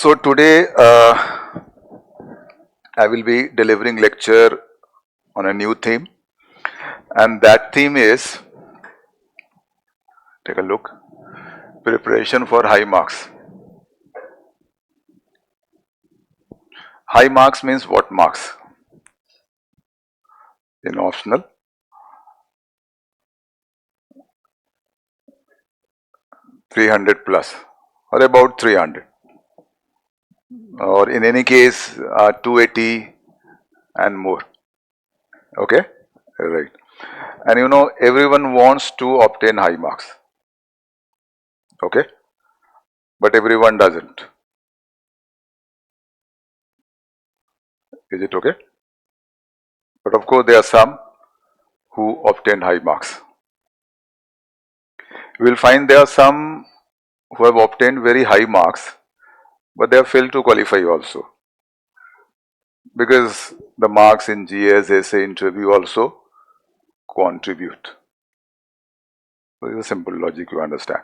So today I will be delivering lecture on a new theme, and that theme is, take a look, preparation for high marks. High marks means what marks? In optional, 300 plus or about 300, or in any case 280 and more. Okay, right. And you know, everyone wants to obtain high marks. Okay, but everyone doesn't. Is it okay? But of course, there are some who obtain high marks. You will find there are some who have obtained very high marks, but they have failed to qualify also, because the marks in GS, essay, interview also contribute. So it's a simple logic, you understand.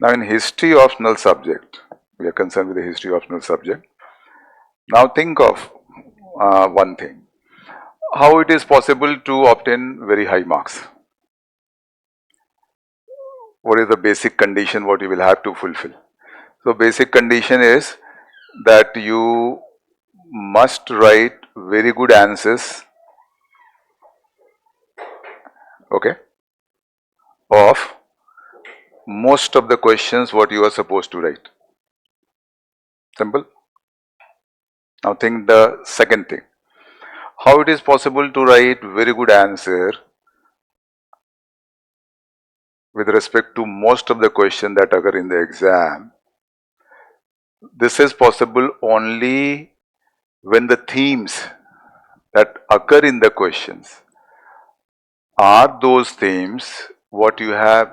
Now in history optional subject, we are concerned with the history optional subject. Now think of one thing, how it is possible to obtain very high marks. What is the basic condition what you will have to fulfill? So basic condition is that you must write very good answers, okay, of most of the questions what you are supposed to write. Simple. Now think the second thing, how it is possible to write very good answer with respect to most of the questions that occur in the exam. This is possible only when the themes that occur in the questions are those themes what you have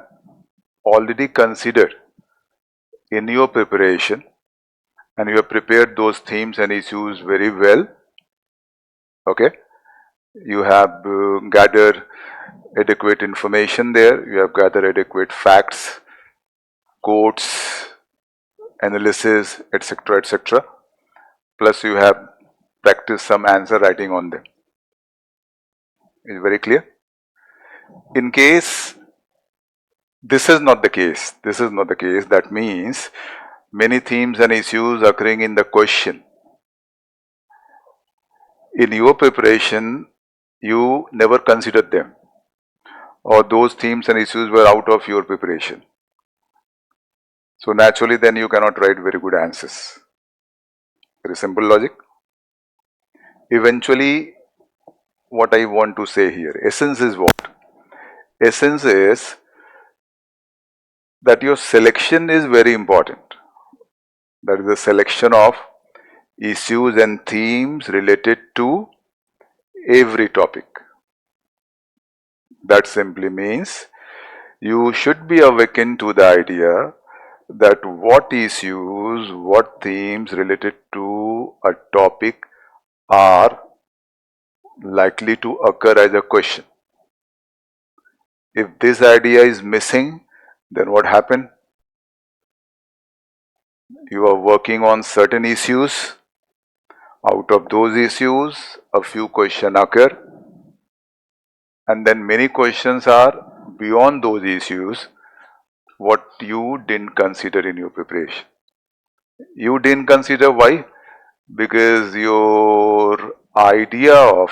already considered in your preparation, and you have prepared those themes and issues very well. Okay, you have gathered adequate information there, you have gathered adequate facts, quotes, analysis, etc., etc. Plus you have practiced some answer writing on them. Is it very clear? In case this is not the case, that means many themes and issues occurring in the question, in your preparation you never considered them, or those themes and issues were out of your preparation. So naturally then you cannot write very good answers. Very simple logic. Eventually what I want to say here, essence is what? Essence is that your selection is very important. That is the selection of issues and themes related to every topic. That simply means you should be awakened to the idea that what issues, what themes related to a topic are likely to occur as a question. If this idea is missing, then what happened? You are working on certain issues. Out of those issues, a few questions occur, and then many questions are beyond those issues what you didn't consider in your preparation. You didn't consider why? Because your idea of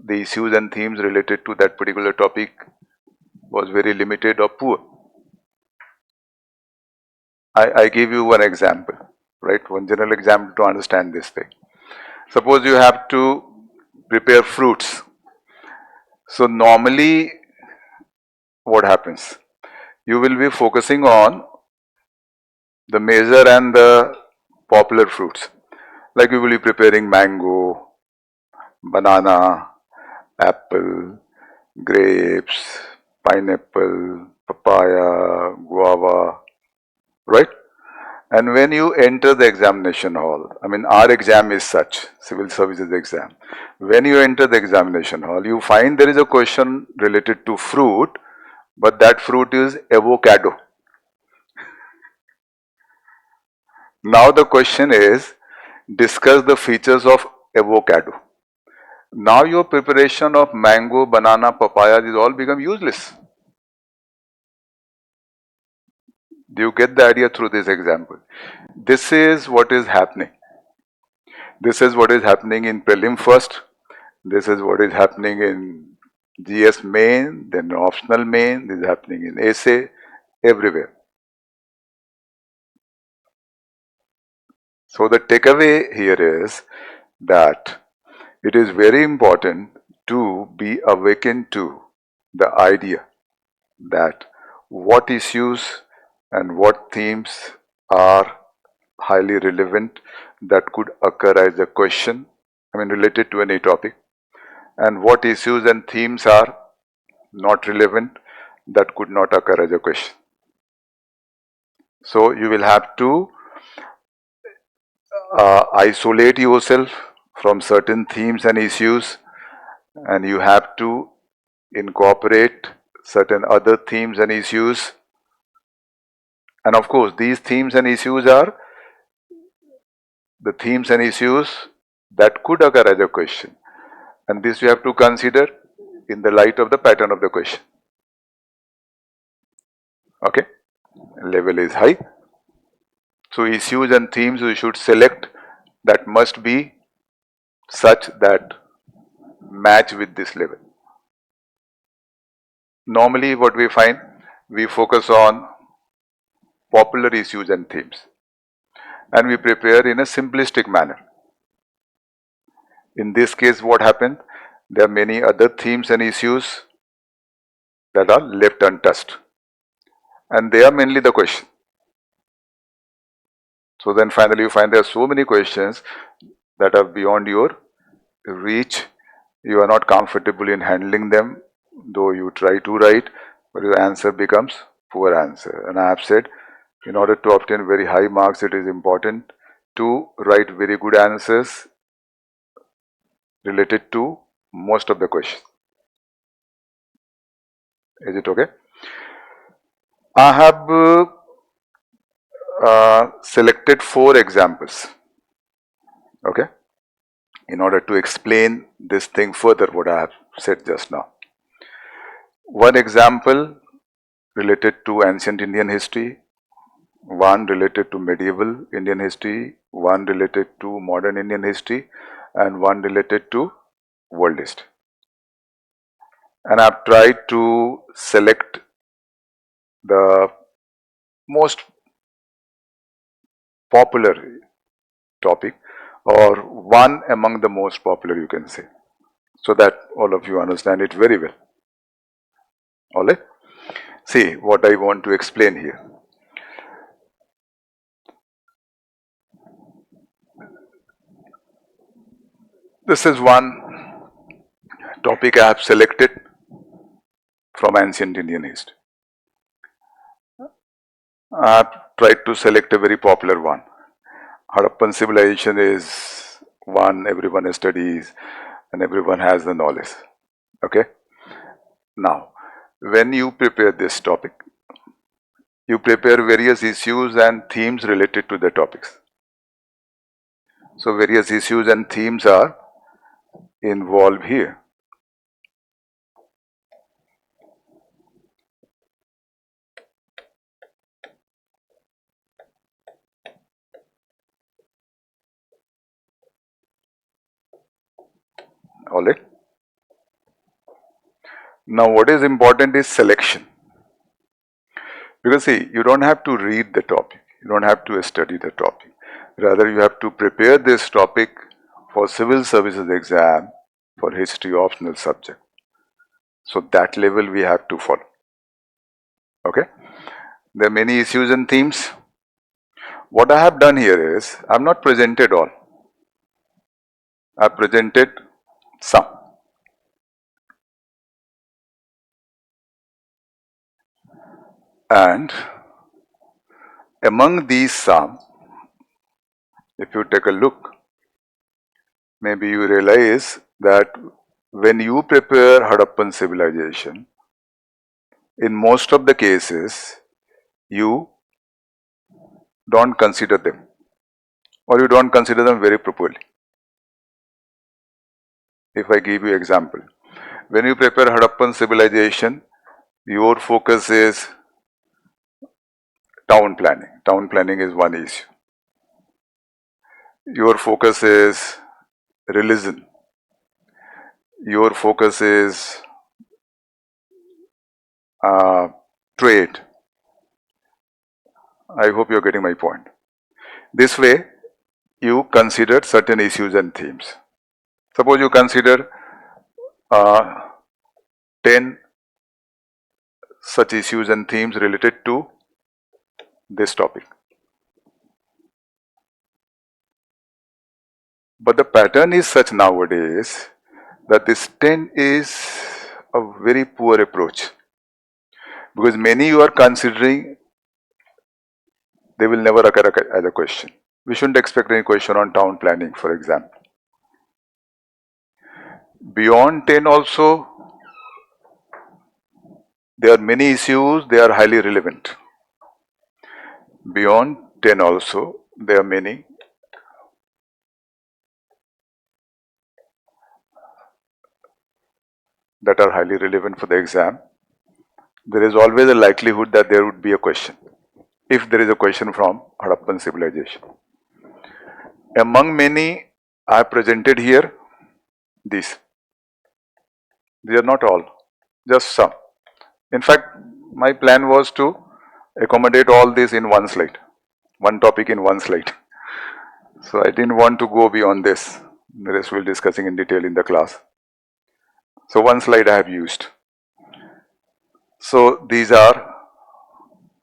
the issues and themes related to that particular topic was very limited or poor. I give you one example, right? One general example to understand this thing. Suppose you have to prepare fruits. So normally what happens? You will be focusing on the major and the popular fruits. Like you will be preparing mango, banana, apple, grapes, pineapple, papaya, guava, right? And when you enter the examination hall, I mean our exam is such, civil services exam. When you enter the examination hall, you find there is a question related to fruit, but that fruit is avocado. Now the question is, discuss the features of avocado. Now your preparation of mango, banana, papaya is all become useless. Do you get the idea through this example? This is what is happening. This is what is happening in prelim first. This is what is happening in GS main, then optional main. This is happening in essay, everywhere. So the takeaway here is that it is very important to be awakened to the idea that what issues and what themes are highly relevant that could occur as a question, related to any topic, and what issues and themes are not relevant that could not occur as a question. So you will have to isolate yourself from certain themes and issues, and you have to incorporate certain other themes and issues. And of course, these themes and issues are the themes and issues that could occur as a question. And this you have to consider in the light of the pattern of the question. Okay, level is high. So issues and themes we should select that must be such that match with this level. Normally what we find, we focus on popular issues and themes, and we prepare in a simplistic manner. In this case, what happened? There are many other themes and issues that are left untouched, and they are mainly the question. So then finally you find there are so many questions that are beyond your reach. You are not comfortable in handling them, though you try to write, but your answer becomes poor answer. And I have said, in order to obtain very high marks, it is important to write very good answers related to most of the questions. Is it okay? I have selected 4 examples, okay, in order to explain this thing further, what I have said just now. One example related to ancient Indian history, one related to medieval Indian history, one related to modern Indian history, and one related to world history. And I've tried to select the most popular topic, or one among the most popular, you can say, so that all of you understand it very well. Alright? See what I want to explain here. This is one topic I have selected from ancient Indian history. I have tried to select a very popular one. Harappan civilization is one everyone studies and everyone has the knowledge. Okay? Now, when you prepare this topic, you prepare various issues and themes related to the topics. So various issues and themes are involved here. Alright? Now what is important is selection. Because see, you don't have to read the topic, you don't have to study the topic. Rather, you have to prepare this topic for civil services exam for history optional subject. So that level we have to follow. Okay? There are many issues and themes. What I have done here is, I have not presented all. I have presented some. And among these some, if you take a look, maybe you realize that when you prepare Harappan civilization, in most of the cases, you don't consider them. or you don't consider them very properly. If I give you example, when you prepare Harappan civilization, your focus is town planning. Town planning is one issue. Your focus is religion. Your focus is trade. I hope you're getting my point. This way, you consider certain issues and themes. Suppose you consider 10 such issues and themes related to this topic. But the pattern is such nowadays that this 10 is a very poor approach, because many you are considering, they will never occur as a question. We shouldn't expect any question on town planning, for example. Beyond 10 also, there are many issues, they are highly relevant. Beyond 10 also, there are many that are highly relevant for the exam. There is always a likelihood that there would be a question, if there is a question from Harappan civilization. Among many I have presented here, these are not all, just some. In fact, my plan was to accommodate all this in one slide, one topic in one slide. So I didn't want to go beyond this. The rest we'll discussing in detail in the class. So one slide I have used. So these are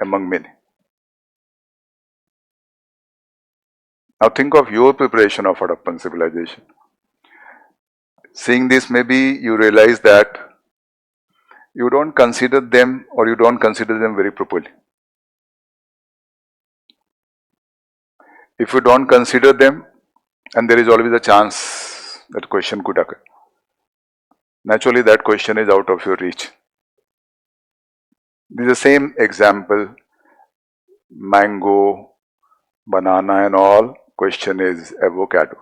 among many. Now think of your preparation of Harappan civilization. Seeing this, maybe you realize that you don't consider them, or you don't consider them very properly. If you don't consider them, and there is always a chance that question could occur, naturally that question is out of your reach. This is the same example, mango, banana and all, question is avocado.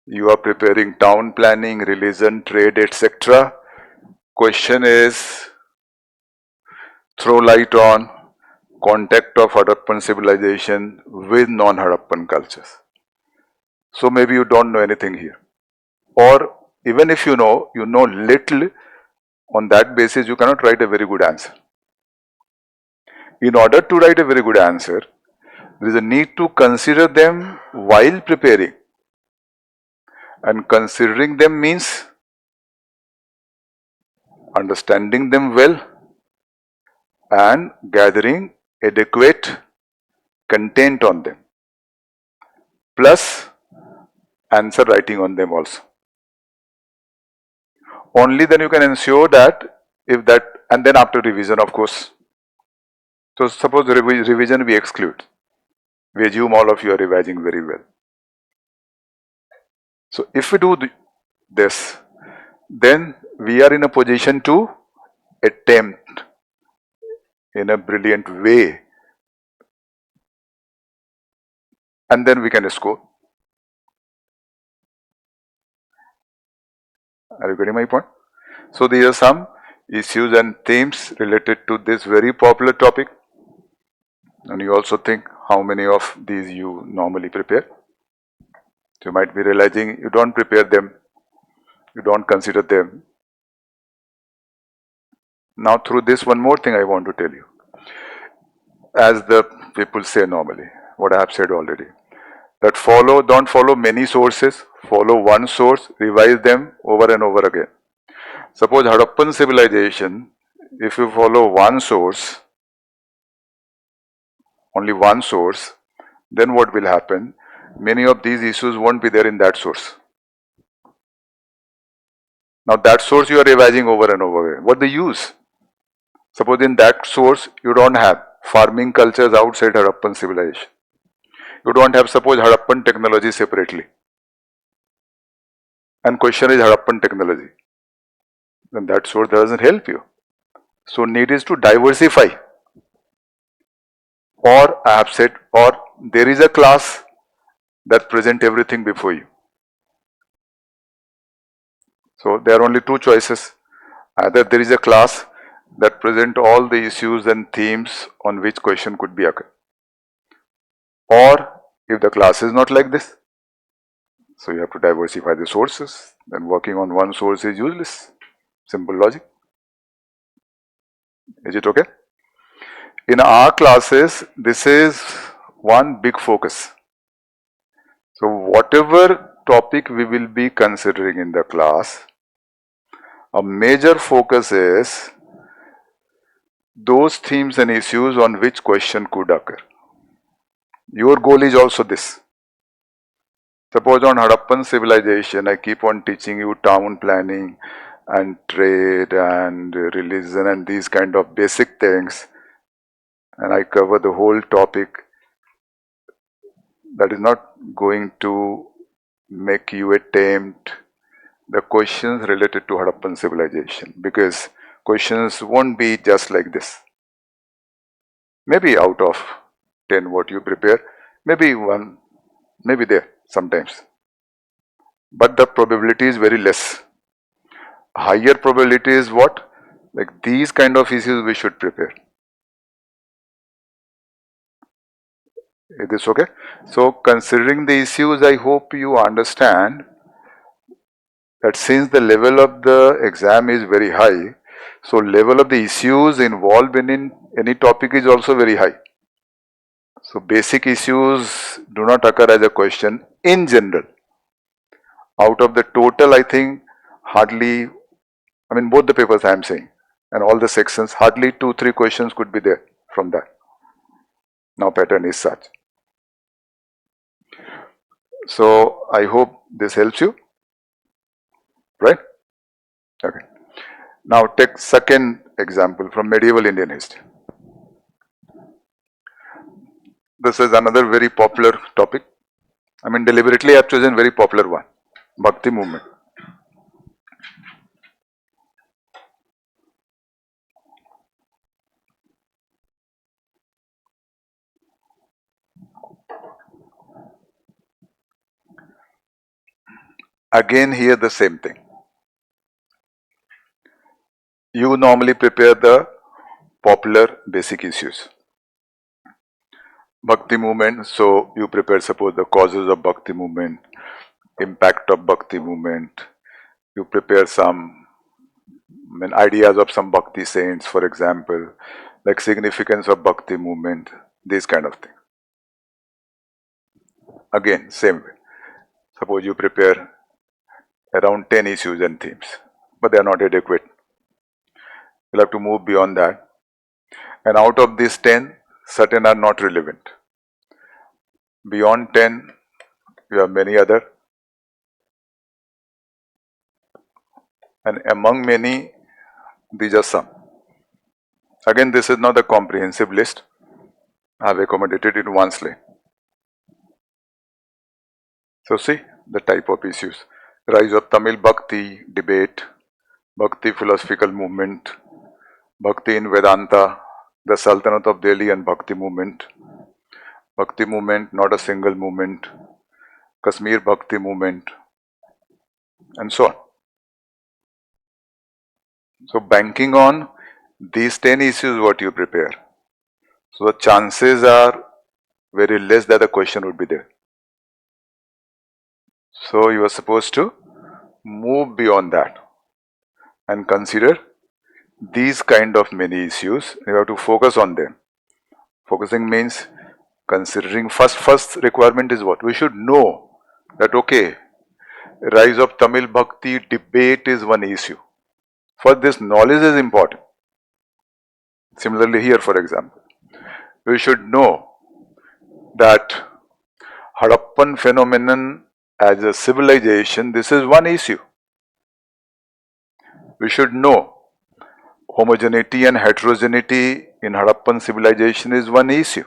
You are preparing town planning, religion, trade, etc. Question is throw light on contact of Harappan civilization with non-Harappan cultures. So maybe you don't know anything here. Or even if you know little. On that basis, you cannot write a very good answer. In order to write a very good answer, there is a need to consider them while preparing. And considering them means understanding them well and gathering adequate content on them, plus answer writing on them also. Only then you can ensure that, if that, and then after revision, of course. So suppose revision we exclude. We assume all of you are revising very well. So if we do this, then we are in a position to attempt in a brilliant way, and then we can score. Are you getting my point? So these are some issues and themes related to this very popular topic. And you also think how many of these you normally prepare. So you might be realizing you don't prepare them, you don't consider them. Now through this, one more thing I want to tell you. As the people say normally, what I have said already, that don't follow many sources, follow one source, revise them over and over again. Suppose Harappan civilization, if you follow one source, only one source, then what will happen? Many of these issues won't be there in that source. Now that source you are revising over and over again. What the use? Suppose in that source you don't have farming cultures outside Harappan civilization. You don't have, suppose, Harappan technology separately. And question is Harappan technology. Then that source doesn't help you. So need is to diversify. Or I have said, or there is a class that present everything before you. So there are only two choices. Either there is a class that present all the issues and themes on which question could be occur, or if the class is not like this, so you have to diversify the sources. Then working on one source is useless. Simple logic. Is it okay? In our classes, this is one big focus. So whatever topic we will be considering in the class, a major focus is those themes and issues on which question could occur. Your goal is also this. Suppose on Harappan civilization, I keep on teaching you town planning and trade and religion and these kind of basic things, and I cover the whole topic. That is not going to make you attempt the questions related to Harappan civilization, because questions won't be just like this. Maybe out of 10 what you prepare, maybe one, maybe there sometimes. But the probability is very less. Higher probability is what? Like these kind of issues we should prepare. Is this okay? So considering the issues, I hope you understand that since the level of the exam is very high, so level of the issues involved in any topic is also very high. So basic issues do not occur as a question in general. Out of the total, I think hardly, I mean both the papers I am saying and all the sections, hardly 2-3 questions could be there from that. Now pattern is such. So I hope this helps you, right? Okay. Now take second example from medieval Indian history. This is another very popular topic. I mean deliberately I have chosen very popular one, Bhakti movement. Again here the same thing. You normally prepare the popular basic issues. Bhakti movement, so you prepare suppose the causes of Bhakti movement, impact of Bhakti movement, you prepare some ideas of some Bhakti saints, for example, like significance of Bhakti movement, these kind of things. Again, same way. Suppose you prepare around 10 issues and themes, but they are not adequate. You'll have to move beyond that. And out of these 10, certain are not relevant. Beyond 10, you have many other. And among many, these are some. Again, this is not a comprehensive list. I have accommodated it in one slide. So see the type of issues. Rise of Tamil Bhakti debate, Bhakti philosophical movement, Bhakti in Vedanta, the Sultanate of Delhi and Bhakti movement, not a single movement, Kashmir Bhakti movement, and so on. So banking on these 10 issues what you prepare, so the chances are very less that the question would be there. So you are supposed to move beyond that and consider these kind of many issues. You have to focus on them. Focusing means considering first requirement is what? We should know that okay, rise of Tamil Bhakti debate is one issue. First, this knowledge is important. Similarly here, for example, we should know that Harappan phenomenon as a civilization, this is one issue. We should know homogeneity and heterogeneity in Harappan civilization is one issue.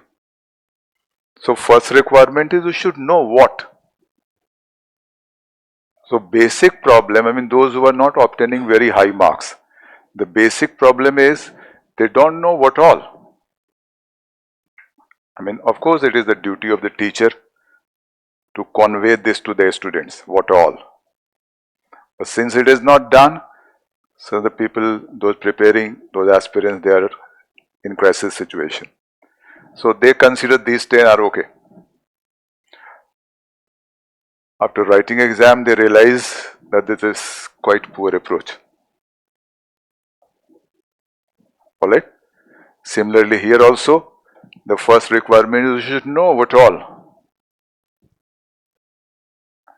So first requirement is we should know what. So basic problem, I mean those who are not obtaining very high marks, the basic problem is they don't know what all. I mean, of course, it is the duty of the teacher to convey this to their students, what all. But since it is not done, so the people, those preparing, those aspirants, they are in crisis situation. So they consider these 10 are okay. After writing exam, they realize that this is quite poor approach. Alright. Similarly, here also, the first requirement is you should know what all.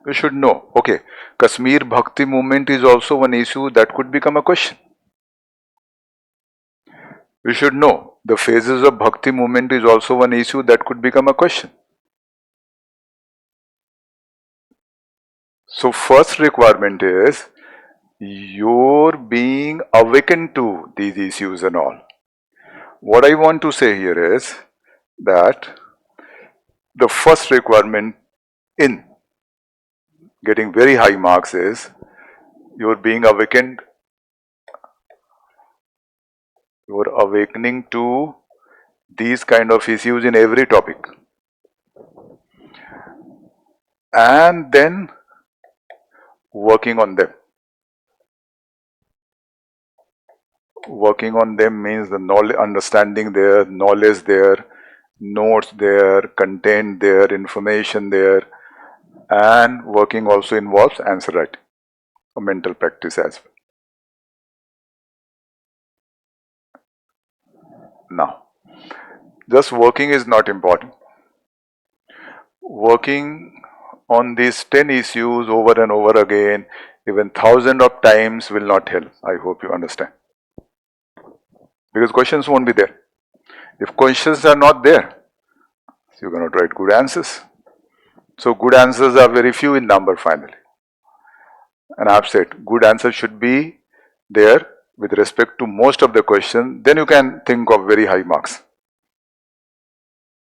You should know. Okay, Kashmir Bhakti movement is also one issue that could become a question. You should know the phases of Bhakti movement is also one issue that could become a question. So first requirement is you're being awakened to these issues and all. What I want to say here is that the first requirement in getting very high marks is you're being awakened, you're awakening to these kind of issues in every topic. And then working on them. Working on them means the knowledge, understanding there, knowledge there, notes there, content there, information there, and working also involves answer writing, a mental practice as well. Now, just working is not important. Working on these 10 issues over and over again, even thousands of times will not help. I hope you understand. Because questions won't be there. If questions are not there, you're going to write good answers. So good answers are very few in number finally. And I've said good answers should be there with respect to most of the question, then you can think of very high marks.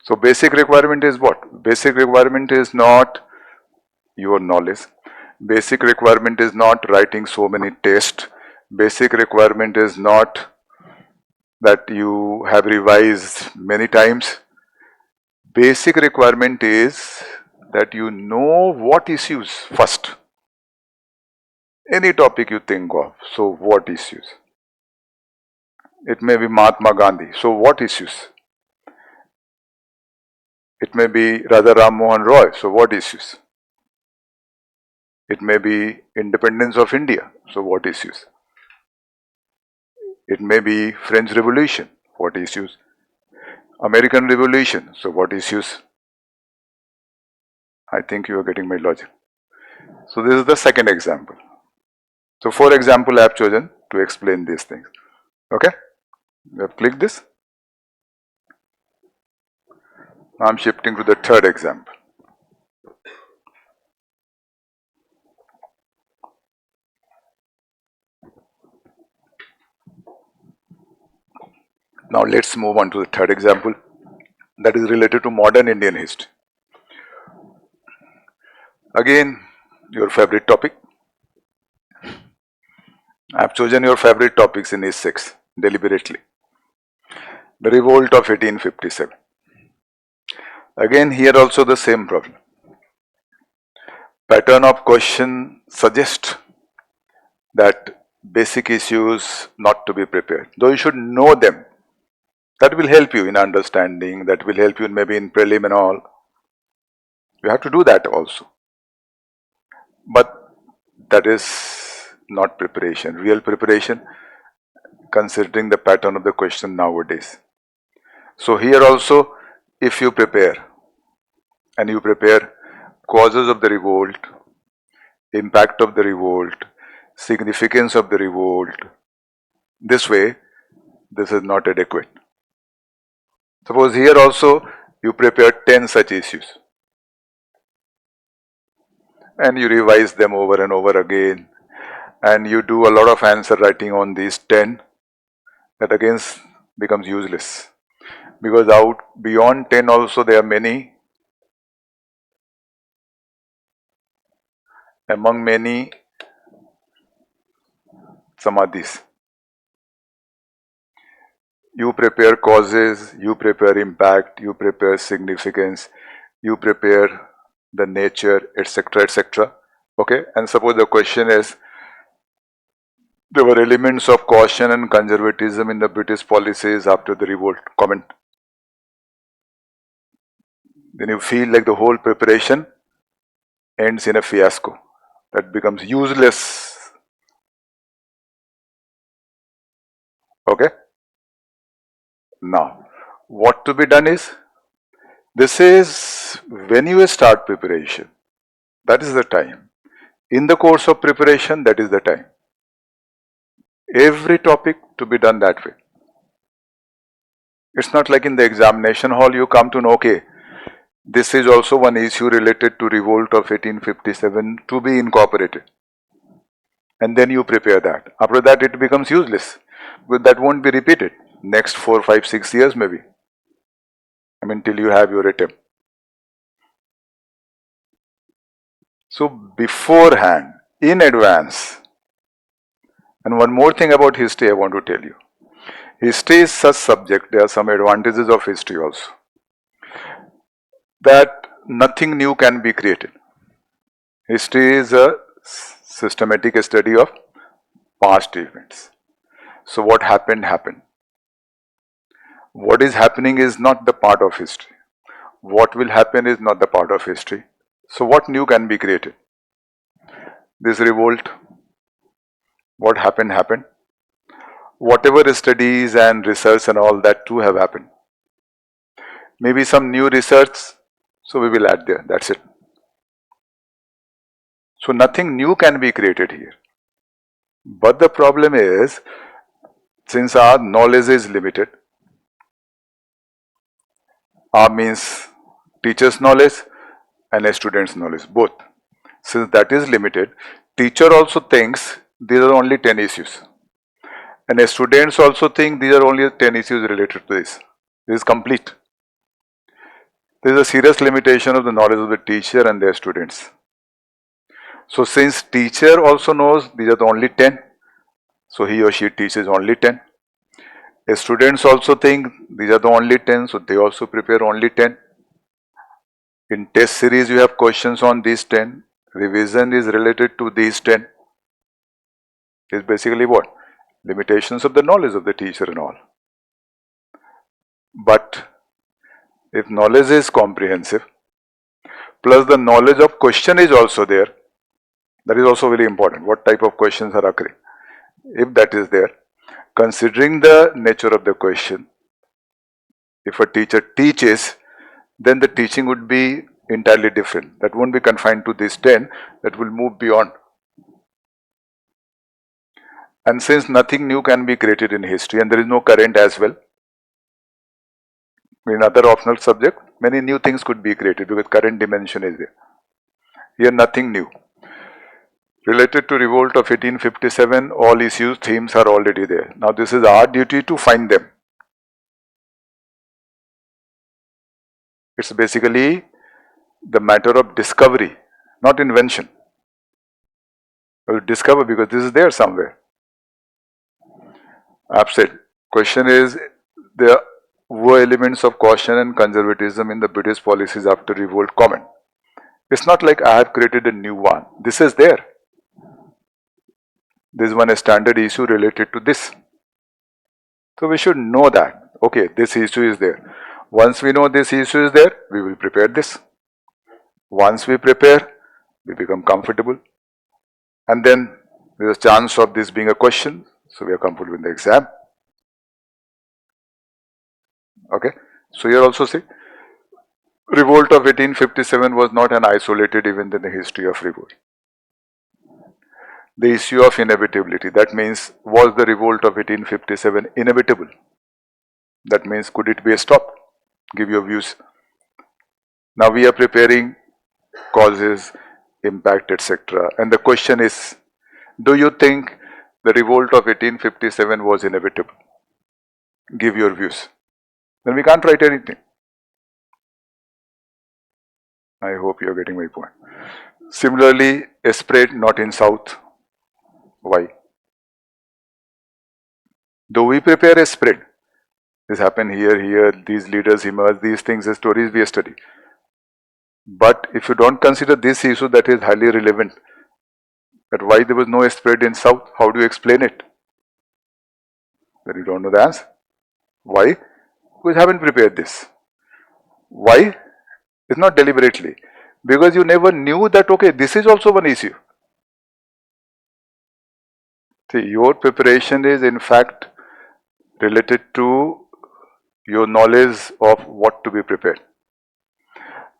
So basic requirement is what? Basic requirement is not your knowledge. Basic requirement is not writing so many tests. Basic requirement is not that you have revised many times. Basic requirement is that you know what issues first. Any topic you think of, so what issues? It may be Mahatma Gandhi, so what issues? It may be Radha Ram Mohan Roy, so what issues? It may be independence of India, so what issues? It may be French Revolution, what issues? American Revolution, so what issues? I think you are getting my logic. So this is the second example. So for example, I have chosen to explain these things. Okay? You have clicked this. Now I'm shifting to the third example. Now let's move on to the third example that is related to modern Indian history. Again, your favorite topic. I have chosen your favorite topics in these 6 deliberately. The revolt of 1857. Again, here also the same problem. Pattern of question suggests that basic issues not to be prepared, though you should know them. That will help you in understanding, that will help you maybe in prelim and all. You have to do that also. But that is not preparation, real preparation, considering the pattern of the question nowadays. So here also, if you prepare, and you prepare causes of the revolt, impact of the revolt, significance of the revolt, this way, this is not adequate. Suppose here also, you prepare 10 such issues, and you revise them over and over again, and you do a lot of answer writing on these 10, that again becomes useless. Because out beyond 10 also there are many, among many samadhis. You prepare causes, you prepare impact, you prepare significance, you prepare the nature, etc., etc. Okay, and suppose the question is, there were elements of caution and conservatism in the British policies after the revolt. Comment. Then you feel like the whole preparation ends in a fiasco. That becomes useless. Okay. Now, what to be done is, this is when you start preparation. That is the time. In the course of preparation, that is the time. Every topic to be done that way. It's not like in the examination hall you come to know, okay, this is also one issue related to revolt of 1857 to be incorporated. And then you prepare that. After that it becomes useless. But that won't be repeated. Next 4, 5, 6 years maybe. I mean till you have your attempt. So beforehand, in advance. And one more thing about history I want to tell you. History is such subject, there are some advantages of history also. That nothing new can be created. History is a systematic study of past events. So what happened, happened. What is happening is not the part of history. What will happen is not the part of history. So what new can be created? This revolt, what happened, happened. Whatever studies and research and all that too have happened. Maybe some new research, so we will add there, that's it. So nothing new can be created here. But the problem is, since our knowledge is limited, our means teacher's knowledge and a student's knowledge, both. Since that is limited, teacher also thinks these are only 10 issues. And a students also think these are only 10 issues related to this. This is complete. There is a serious limitation of the knowledge of the teacher and their students. So since teacher also knows these are the only 10, so he or she teaches only 10. Students also think these are the only 10, so they also prepare only 10. In test series you have questions on these 10. Revision is related to these 10. Is basically what? Limitations of the knowledge of the teacher and all. But if knowledge is comprehensive, plus the knowledge of question is also there, that is also very important. What type of questions are occurring? If that is there, considering the nature of the question, if a teacher teaches, then the teaching would be entirely different. That won't be confined to these 10, that will move beyond. And since nothing new can be created in history and there is no current as well, in other optional subject, many new things could be created because current dimension is there. Here nothing new. Related to revolt of 1857, all issues, themes are already there. Now this is our duty to find them. It's basically the matter of discovery, not invention. We'll discover because this is there somewhere. Upset. Question is, there were elements of caution and conservatism in the British policies after revolt. Comment. It's not like I have created a new one. This is there. This is one standard issue related to this. So we should know that. Okay, this issue is there. Once we know this issue is there, we will prepare this. Once we prepare, we become comfortable. And then there is a chance of this being a question. So we are comfortable with the exam. Okay. So here also see, revolt of 1857 was not an isolated event in the history of revolt. The issue of inevitability, that means, was the revolt of 1857 inevitable? That means, could it be stopped? Give your views. Now we are preparing causes, impact, etc. And the question is, do you think the revolt of 1857 was inevitable? Give your views. Then we can't write anything. I hope you are getting my point. Similarly, a spread not in South. Why? Do we prepare a spread? This happened here, these leaders emerged, these things, the stories we study. But if you don't consider this issue that is highly relevant, that why there was no spread in South, how do you explain it? That you don't know the answer. Why? Because you haven't prepared this. Why? It's not deliberately. Because you never knew that, okay, this is also one issue. See, your preparation is in fact related to your knowledge of what to be prepared.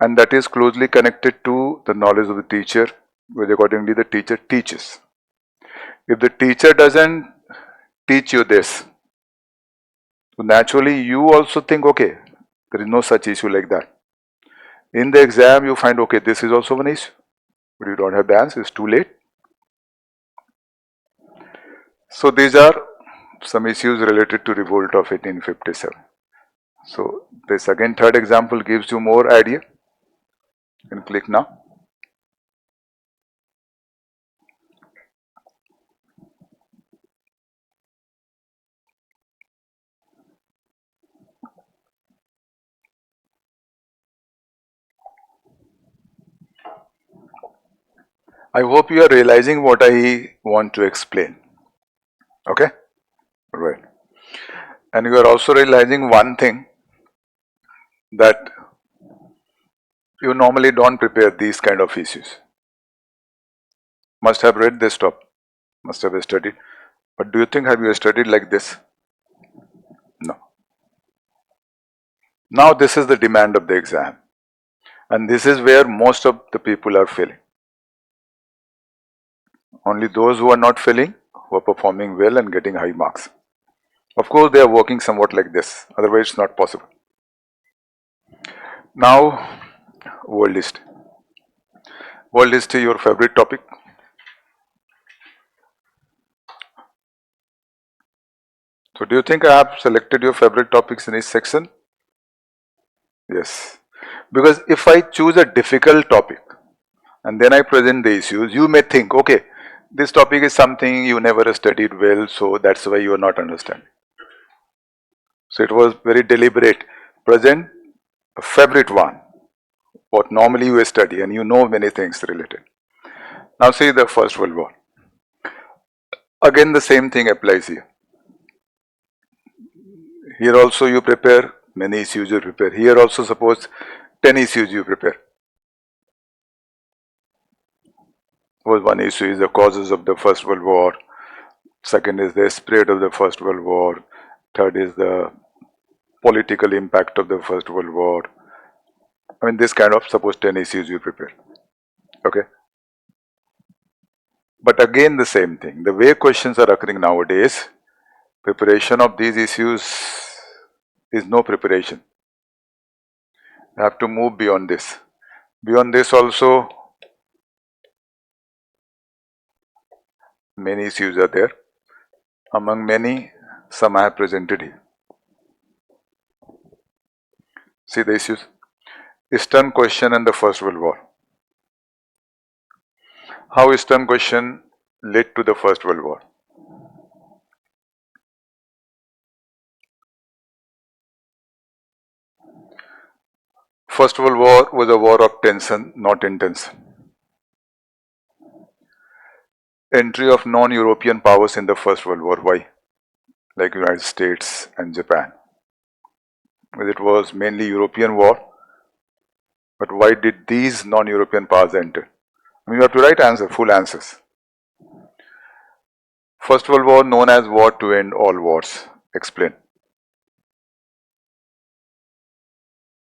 And that is closely connected to the knowledge of the teacher, which accordingly the teacher teaches. If the teacher doesn't teach you this, so naturally you also think, okay, there is no such issue like that. In the exam you find, okay, this is also one issue, but you don't have the answer, it's too late. So these are some issues related to revolt of 1857. So this again third example gives you more idea. You can click now. I hope you are realizing what I want to explain. Okay? Right. And you are also realizing one thing, that you normally don't prepare these kind of issues. Must have read this topic, must have studied. But do you think have you studied like this? No. Now this is the demand of the exam. And this is where most of the people are failing. Only those who are not failing, who are performing well and getting high marks. Of course, they are working somewhat like this, otherwise it's not possible. Now, world history. World history, your favorite topic? So do you think I have selected your favorite topics in each section? Yes. Because if I choose a difficult topic and then I present the issues, you may think, okay, this topic is something you never studied well, so that's why you are not understanding. So it was very deliberate. Present a favorite one, what normally you study and you know many things related. Now see the First World War. Again the same thing applies here. Here also you prepare, many issues you prepare. Here also suppose 10 issues you prepare. Suppose one issue is the causes of the First World War. Second is the spread of the First World War. Third is the political impact of the First World War. I mean, this kind of, suppose 10 issues you prepare. Okay. But again the same thing. The way questions are occurring nowadays, preparation of these issues is no preparation. You have to move beyond this. Beyond this also, many issues are there. Among many, some I have presented here. See the issues. Eastern question and the First World War. How Eastern question led to the First World War? First World War was a war of tension, not intention. Entry of non-European powers in the First World War. Why? Like United States and Japan. Because it was mainly European war. But why did these non-European powers enter? I mean, you have to write answer, full answers. First World War known as war to end all wars. Explain.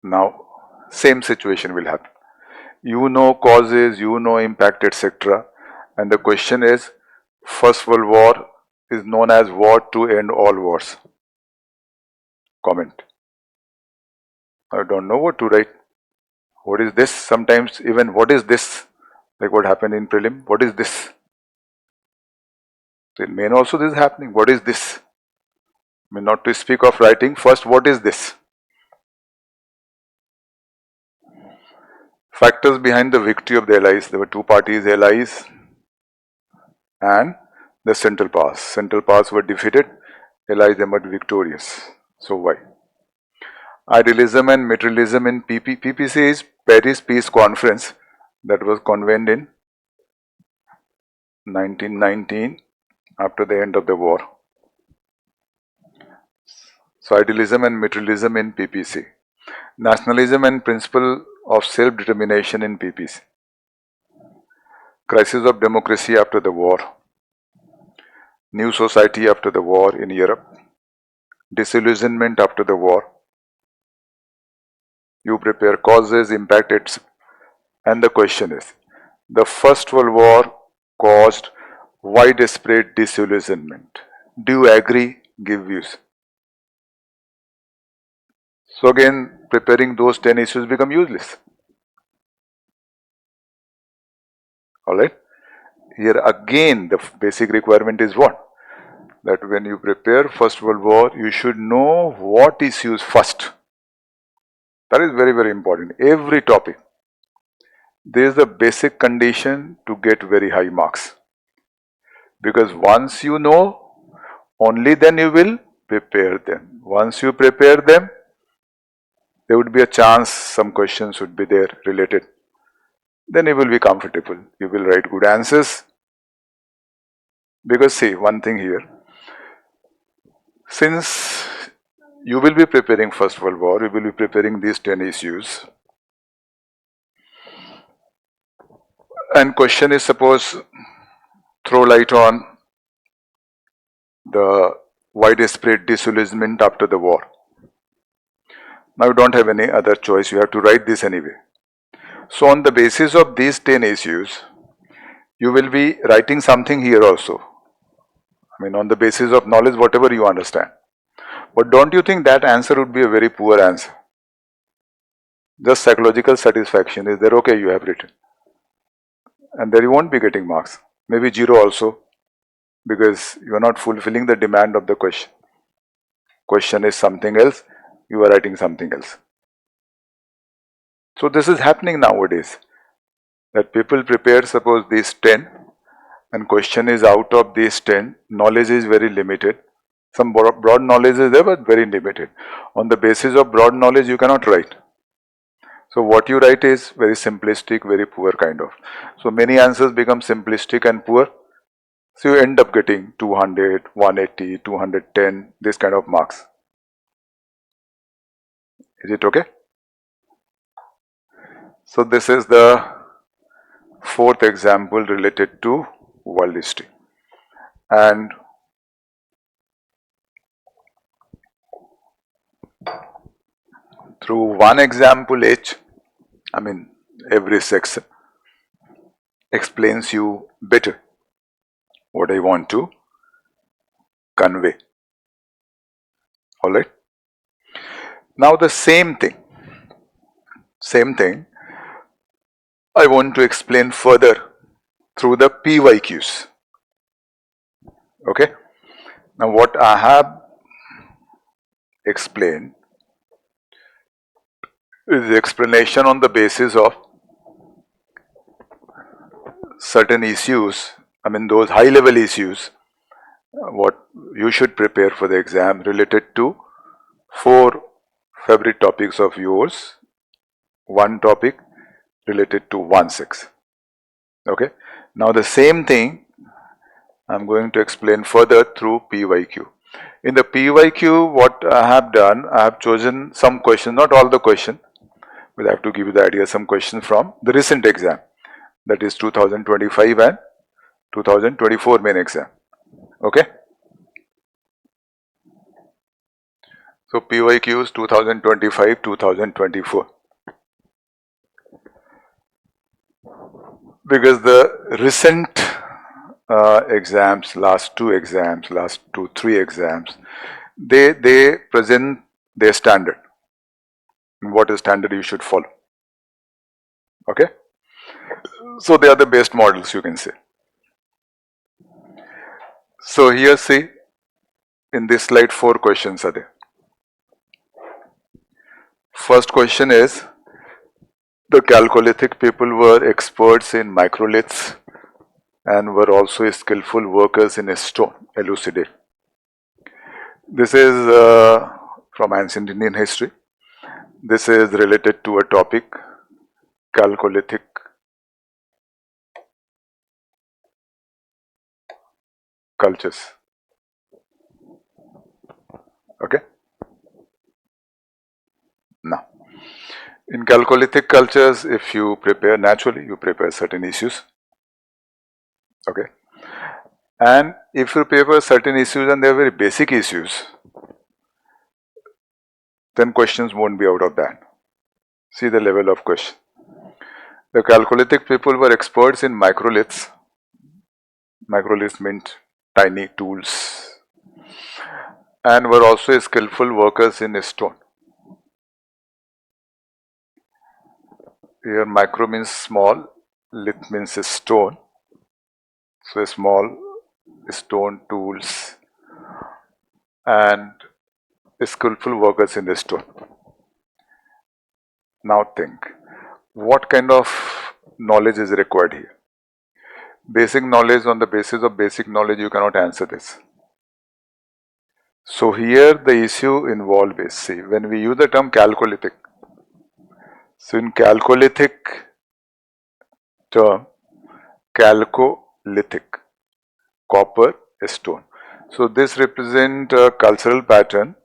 Now, same situation will happen. You know causes, you know impact, etc. And the question is, First World War is known as war to end all wars. Comment. I don't know what to write. What is this? Sometimes even what is this? Like what happened in prelim. What is this? So in main also this is happening. What is this? I mean, not to speak of writing. First, what is this? Factors behind the victory of the Allies. There were two parties, Allies and the Central Powers. Central Powers were defeated. Allies emerged victorious. So why? Idealism and materialism in PPC is Paris Peace Conference that was convened in 1919 after the end of the war. So idealism and materialism in PPC. Nationalism and principle of self-determination in PPC. Crisis of democracy after the war. New society after the war in Europe. Disillusionment after the war. You prepare causes, impact, and the question is, the First World War caused widespread disillusionment. Do you agree? Give views. So again, preparing those 10 issues become useless. Alright? Here again, the basic requirement is what? That when you prepare First World War, you should know what issues first. That is very, very important. Every topic. There is the basic condition to get very high marks. Because once you know, only then you will prepare them. Once you prepare them, there would be a chance some questions would be there related. Then you will be comfortable. You will write good answers. Because see, one thing here, since you will be preparing First World War, you will be preparing these 10 issues. And question is, suppose, throw light on the widespread disillusionment after the war. Now you don't have any other choice, you have to write this anyway. So on the basis of these 10 issues, you will be writing something here also. I mean, on the basis of knowledge, whatever you understand. But don't you think that answer would be a very poor answer? Just psychological satisfaction. Is there okay, you have written? And there you won't be getting marks. Maybe 0 also, because you are not fulfilling the demand of the question. Question is something else, you are writing something else. So this is happening nowadays, that people prepare, suppose these 10, and question is out of these 10, knowledge is very limited. Some broad knowledge is there, but very limited. On the basis of broad knowledge, you cannot write. So what you write is very simplistic, very poor kind of. So many answers become simplistic and poor. So you end up getting 200, 180, 210, this kind of marks. Is it okay? So this is the fourth example related to world history. And through one example each, I mean every section explains you better what I want to convey. Alright. Now the same thing I want to explain further through the PYQs. Okay. Now what I have explained is the explanation on the basis of certain issues, I mean those high level issues, what you should prepare for the exam related to 4 favorite topics of yours, one topic related to 1/6. Okay. Now the same thing I am going to explain further through PYQ. In the PYQ, what I have done, I have chosen some questions, not all the questions, but I have to give you the idea, some questions from the recent exam, that is 2025 and 2024 main exam. Okay. So PYQs 2025, 2024. Because the recent exams, last 2 exams, last 2-3 exams, they present their standard. What is standard you should follow. Okay. So they are the best models, you can say. So here see, in this slide 4 questions are there. First question is, the Chalcolithic people were experts in microliths and were also skillful workers in stone. Elucidate. This is from ancient Indian history. This is related to a topic, Chalcolithic cultures. Okay. Now, in Chalcolithic cultures, if you prepare naturally, you prepare certain issues. Okay. And if you prepare certain issues and they are very basic issues, then questions won't be out of that. See the level of question. The Chalcolithic people were experts in microliths. Microliths meant tiny tools, and were also skillful workers in stone. Here micro means small, lith means stone. So small stone tools and skillful workers in the stone. Now think, what kind of knowledge is required here? Basic knowledge. On the basis of basic knowledge you cannot answer this. So here the issue involved is, see, when we use the term Chalcolithic, so in Chalcolithic term, Chalcolithic, copper, stone. So this represents a cultural pattern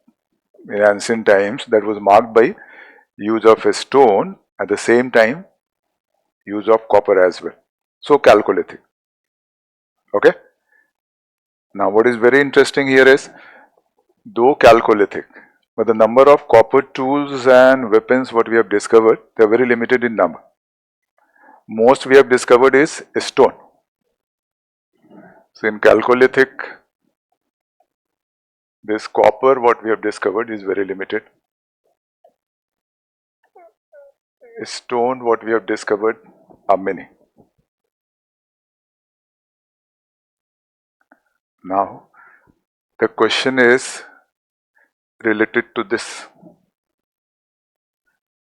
in ancient times that was marked by use of a stone, at the same time use of copper as well. So Chalcolithic. Okay. Now what is very interesting here is, though Chalcolithic, but the number of copper tools and weapons what we have discovered, they are very limited in number. Most we have discovered is stone. So in Chalcolithic, this copper what we have discovered is very limited. Stone what we have discovered are many. Now the question is related to this.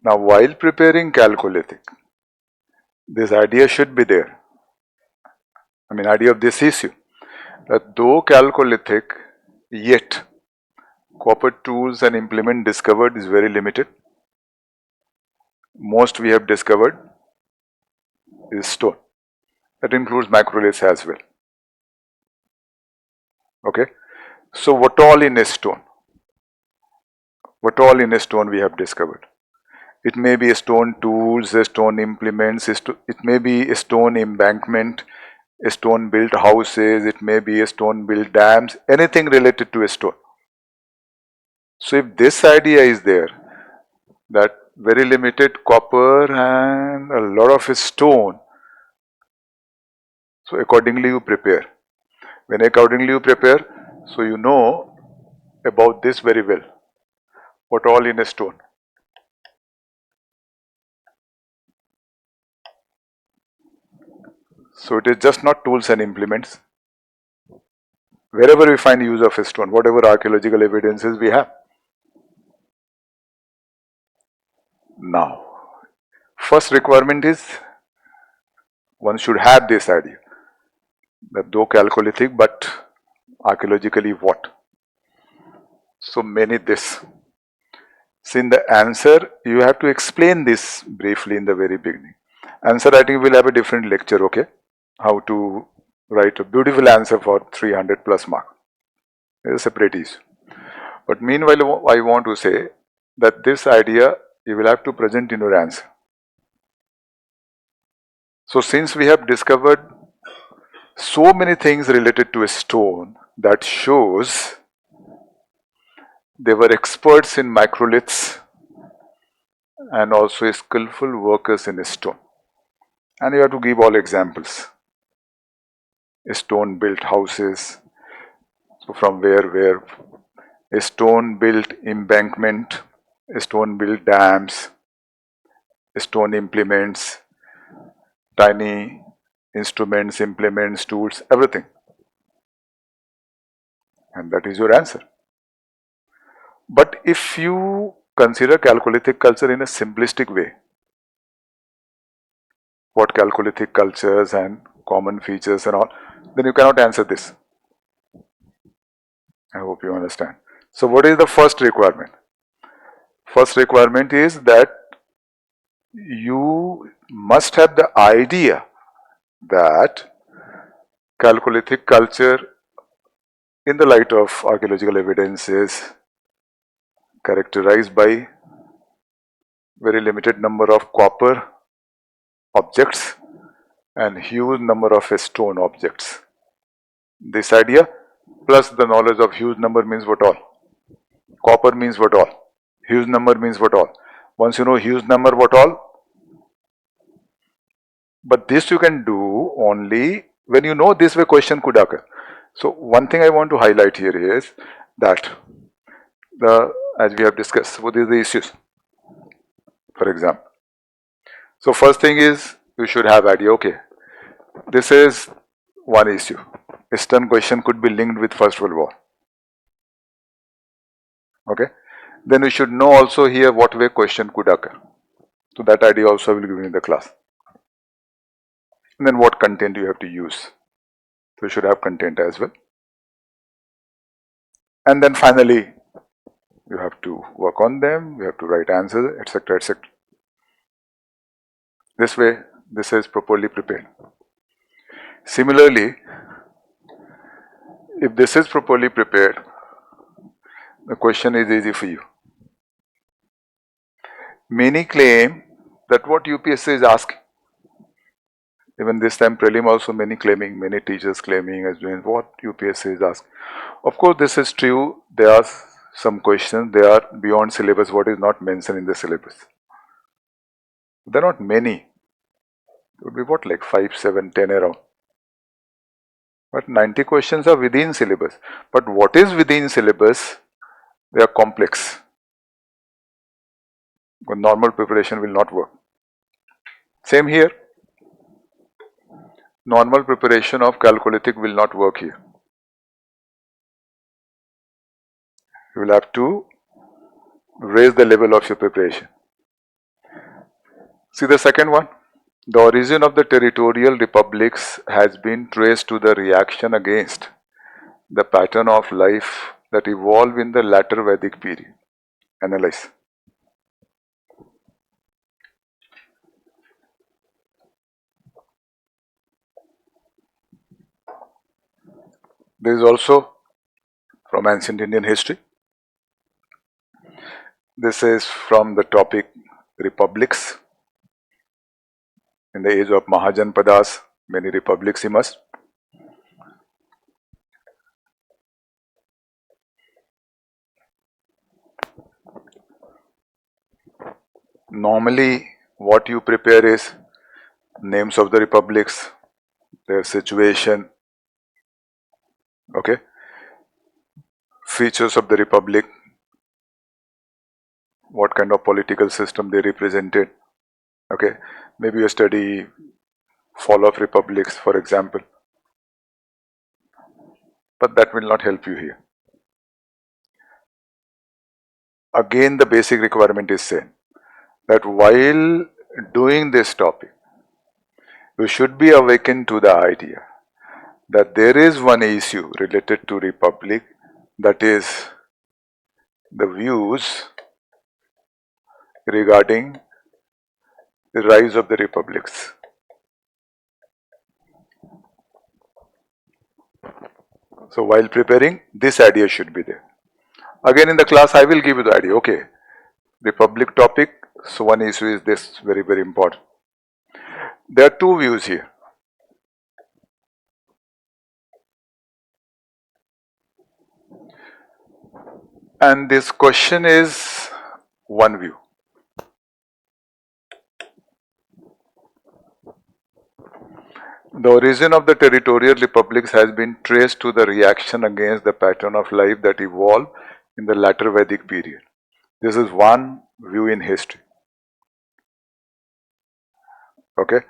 Now while preparing Chalcolithic, this idea should be there. I mean, idea of this issue, that though Chalcolithic, yet copper tools and implement discovered is very limited. Most we have discovered is stone. That includes microliths as well. Okay. So what all in a stone? What all in a stone we have discovered? It may be a stone tools, a stone implements, it may be a stone embankment, a stone built houses, it may be a stone built dams, anything related to a stone. So if this idea is there, that very limited copper and a lot of stone, so accordingly you prepare. When accordingly you prepare, so you know about this very well. What all in a stone? So it is just not tools and implements. Wherever we find use of a stone, whatever archaeological evidences we have. Now, first requirement is one should have this idea that though Chalcolithic, but archaeologically what? So many this. So in the answer, you have to explain this briefly in the very beginning. Answer writing will have a different lecture, okay? How to write a beautiful answer for 300 plus mark. It is a separate issue. But meanwhile, I want to say that this idea you will have to present in your answer. So since we have discovered so many things related to a stone, that shows they were experts in microliths and also skillful workers in stone. And you have to give all examples. Stone built houses, so from where? A stone built embankment, a stone built dams, stone implements, tiny instruments, implements, tools, everything. And that is your answer. But if you consider Chalcolithic culture in a simplistic way, what Chalcolithic cultures and common features and all, then you cannot answer this. I hope you understand. So what is the first requirement? First requirement is that you must have the idea that Chalcolithic culture, in the light of archaeological evidence, is characterized by very limited number of copper objects and huge number of stone objects. This idea plus the knowledge of huge number means what all? Copper means what all? Huge number means what all? Once you know huge number what all? But this you can do only when you know this way question could occur. So one thing I want to highlight here is that as we have discussed, what is the issues? For example, so first thing is you should have idea. Okay, this is one issue. Eastern question could be linked with First World War. Okay, then we should know also here what way question could occur. So that idea also I will give you in the class. And then what content you have to use. So you should have content as well. And then finally, you have to work on them, you have to write answers, etc., etc. This way, this is properly prepared. Similarly, if this is properly prepared, the question is easy for you. Many claim that what UPSC is asking, even this time prelim also many claiming, many teachers claiming as doing what UPSC is asking. Of course, this is true. There are some questions, they are beyond syllabus, what is not mentioned in the syllabus. There are not many. It would be what, like 5, 7, 10 around. But 90 questions are within syllabus. But what is within syllabus, they are complex. But normal preparation will not work. Same here. Normal preparation of Chalcolithic will not work here. You will have to raise the level of your preparation. See the second one. The origin of the territorial republics has been traced to the reaction against the pattern of life that evolved in the latter Vedic period. Analyze. This is also from ancient Indian history. This is from the topic republics. In the age of Mahajanpadas, many republics emerged. Normally, what you prepare is names of the republics, their situation, okay, features of the republic, what kind of political system they represented, okay. Maybe you study fall of republics, for example, but that will not help you here. Again, the basic requirement is same, that while doing this topic, you should be awakened to the idea that there is one issue related to republic, that is the views regarding the rise of the republics. So while preparing, this idea should be there. Again in the class I will give you the idea, okay, republic topic, so one issue is this, very, very important. There are two views here. And this question is one view. The origin of the territorial republics has been traced to the reaction against the pattern of life that evolved in the latter Vedic period. This is one view in history. Okay.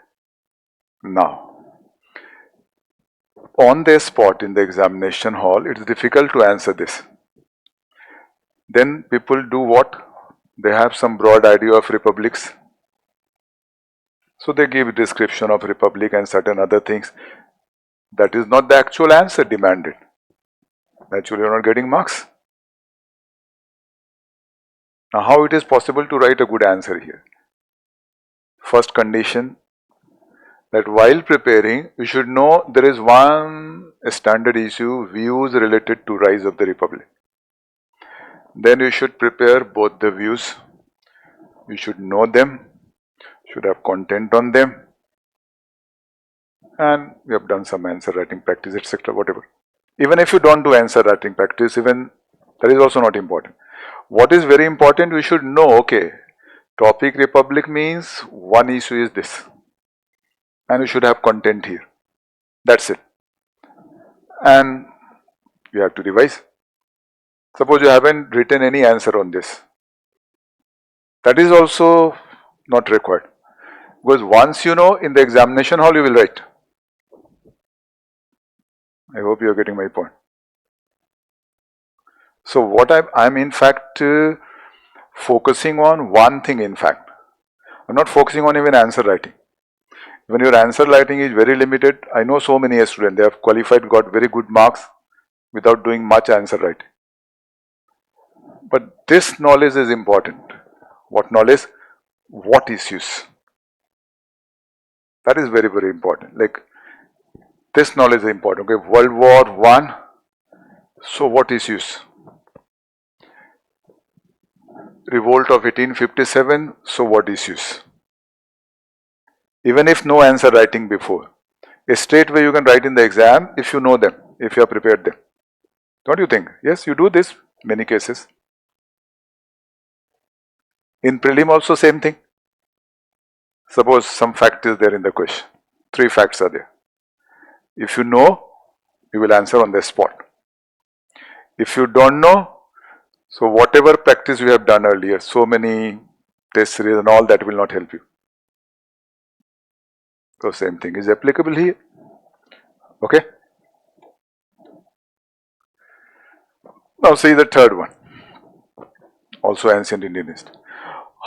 Now, on the spot in the examination hall, it's difficult to answer this. Then people do what? They have some broad idea of republics. So they give a description of republic and certain other things. That is not the actual answer demanded. Actually, you're not getting marks. Now, how it is possible to write a good answer here? First condition, that while preparing, you should know there is one standard issue, views related to rise of the Republic. Then you should prepare both the views. You should know them, should have content on them, and we have done some answer writing practice, etc. Whatever. Even if you don't do answer writing practice, even that is also not important. What is very important, we should know, okay, topic Republic means one issue is this, and you should have content here. That's it. And you have to revise. Suppose you haven't written any answer on this. That is also not required. Because once you know, in the examination hall you will write. I hope you are getting my point. So what I'm in fact focusing on one thing in fact. I'm not focusing on even answer writing. When your answer writing is very limited, I know so many students, they have qualified, got very good marks without doing much answer writing. But this knowledge is important. What knowledge? What issues? That is very, very important. Like this knowledge is important. Okay, World War I. So what issues? Revolt of 1857. So what issues? Even if no answer writing before, a straight way you can write in the exam if you know them, if you have prepared them. Don't you think? Yes, you do this many cases. In prelim also same thing. Suppose some fact is there in the question. 3 facts are there. If you know, you will answer on the spot. If you don't know, so whatever practice you have done earlier, so many test series and all, that will not help you. So same thing is applicable here. Okay. Now see the third one. Also ancient Indian history.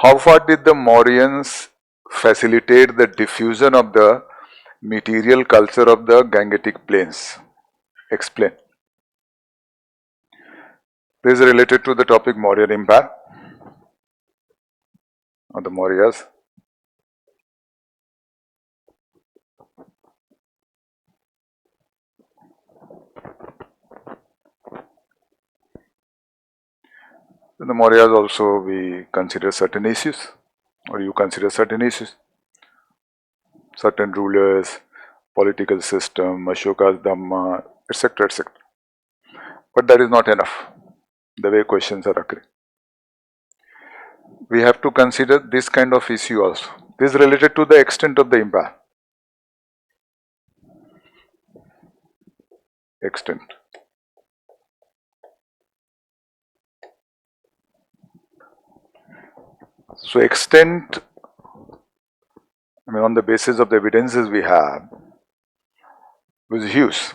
How far did the Mauryans facilitate the diffusion of the material culture of the Gangetic plains? Explain. This is related to the topic Mauryan Empire or the Mauryas. In the Mauryas also we consider certain issues, or you consider certain issues, certain rulers, political system, Ashoka's Dhamma, etc., etc. But that is not enough, the way questions are occurring. We have to consider this kind of issue also. This is related to the extent of the empire. Extent. So extent, I mean on the basis of the evidences we have, was huge.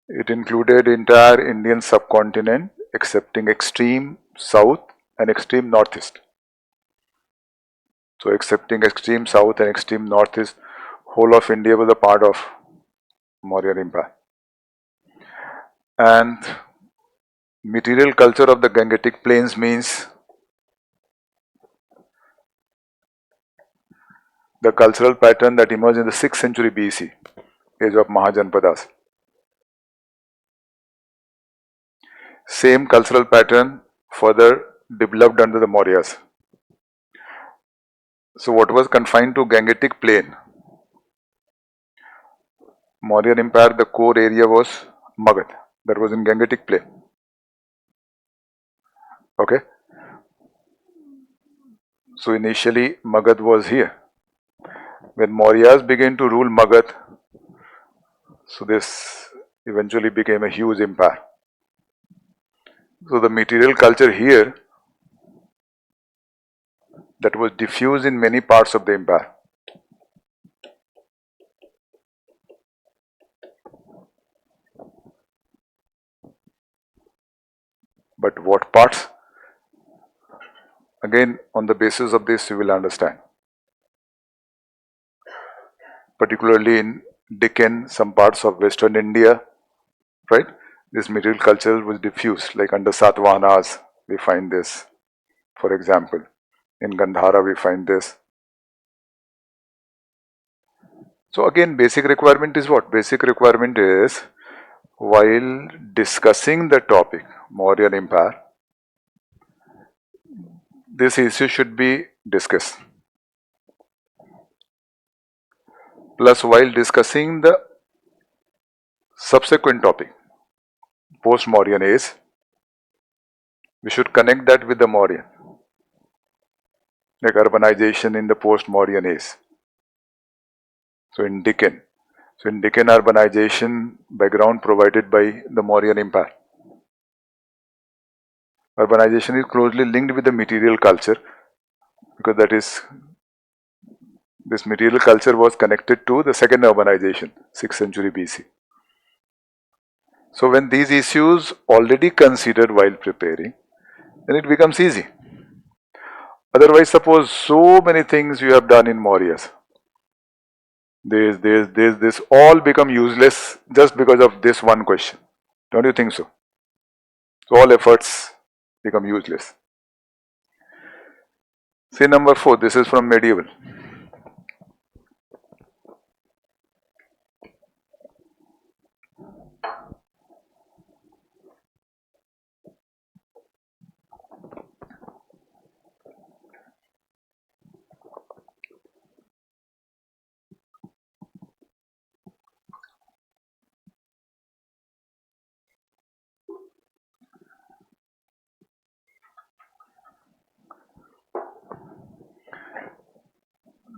It included entire Indian subcontinent excepting extreme south and extreme northeast. So excepting extreme south and extreme northeast, whole of India was a part of Mauryan Empire. And material culture of the Gangetic plains means the cultural pattern that emerged in the 6th century BC, age of Mahajanpadas. Same cultural pattern further developed under the Mauryas. So what was confined to Gangetic plain? Mauryan Empire, the core area was Magad, that was in Gangetic plain. Okay. So initially Magad was here. When Mauryas began to rule Magad, so this eventually became a huge empire. So the material culture here that was diffused in many parts of the empire. But what parts? Again, on the basis of this you will understand. Particularly in Deccan, some parts of Western India, right? This material culture was diffused, like under Satavahanas, we find this. For example, in Gandhara we find this. So again, basic requirement is what? Basic requirement is, while discussing the topic Mauryan Empire, this issue should be discussed. Plus, while discussing the subsequent topic, post-Mauryan age, we should connect that with the Mauryan, like urbanization in the post-Mauryan age. So in Deccan urbanization background provided by the Mauryan Empire. Urbanization is closely linked with the material culture, because that is, this material culture was connected to the second urbanization, 6th century BC. So when these issues already considered while preparing, then it becomes easy. Otherwise, suppose so many things you have done in Mauryas, this all become useless just because of this one question. Don't you think so? So all efforts become useless. See number 4, this is from medieval.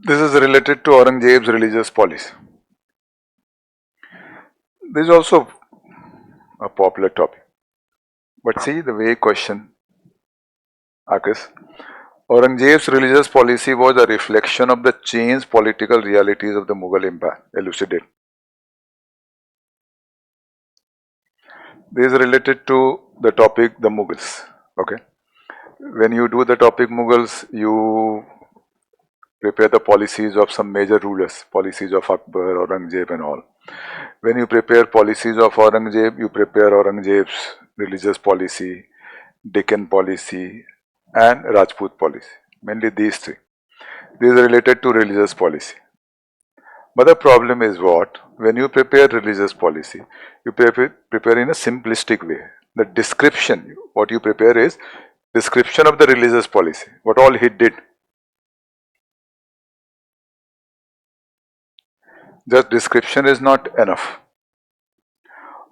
This is related to Aurangzeb's religious policy. This is also a popular topic. But see the way question occurs. Aurangzeb's religious policy was a reflection of the changed political realities of the Mughal Empire. Elucidate. This is related to the topic the Mughals. Okay. When you do the topic Mughals, you prepare the policies of some major rulers, policies of Akbar, Aurangzeb and all. When you prepare policies of Aurangzeb, you prepare Aurangzeb's religious policy, Deccan policy and Rajput policy. Mainly these three. These are related to religious policy. But the problem is what? When you prepare religious policy, you prepare in a simplistic way. The description, what you prepare is description of the religious policy, what all he did. Just description is not enough.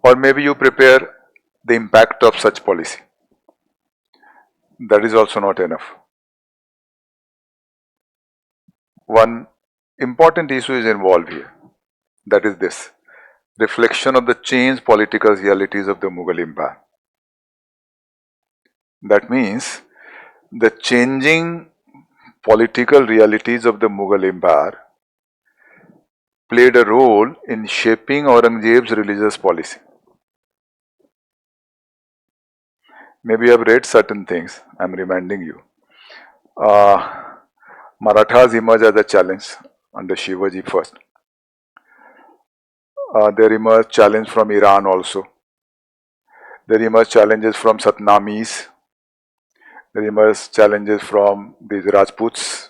Or maybe you prepare the impact of such policy. That is also not enough. One important issue is involved here. That is this: reflection of the changed political realities of the Mughal Empire. That means the changing political realities of the Mughal Empire played a role in shaping Aurangzeb's religious policy. Maybe you have read certain things, I am reminding you. Marathas emerged as a challenge under Shivaji first. There emerged challenge from Iran also. There emerged challenges from Satnamis. There emerged challenges from these Rajputs,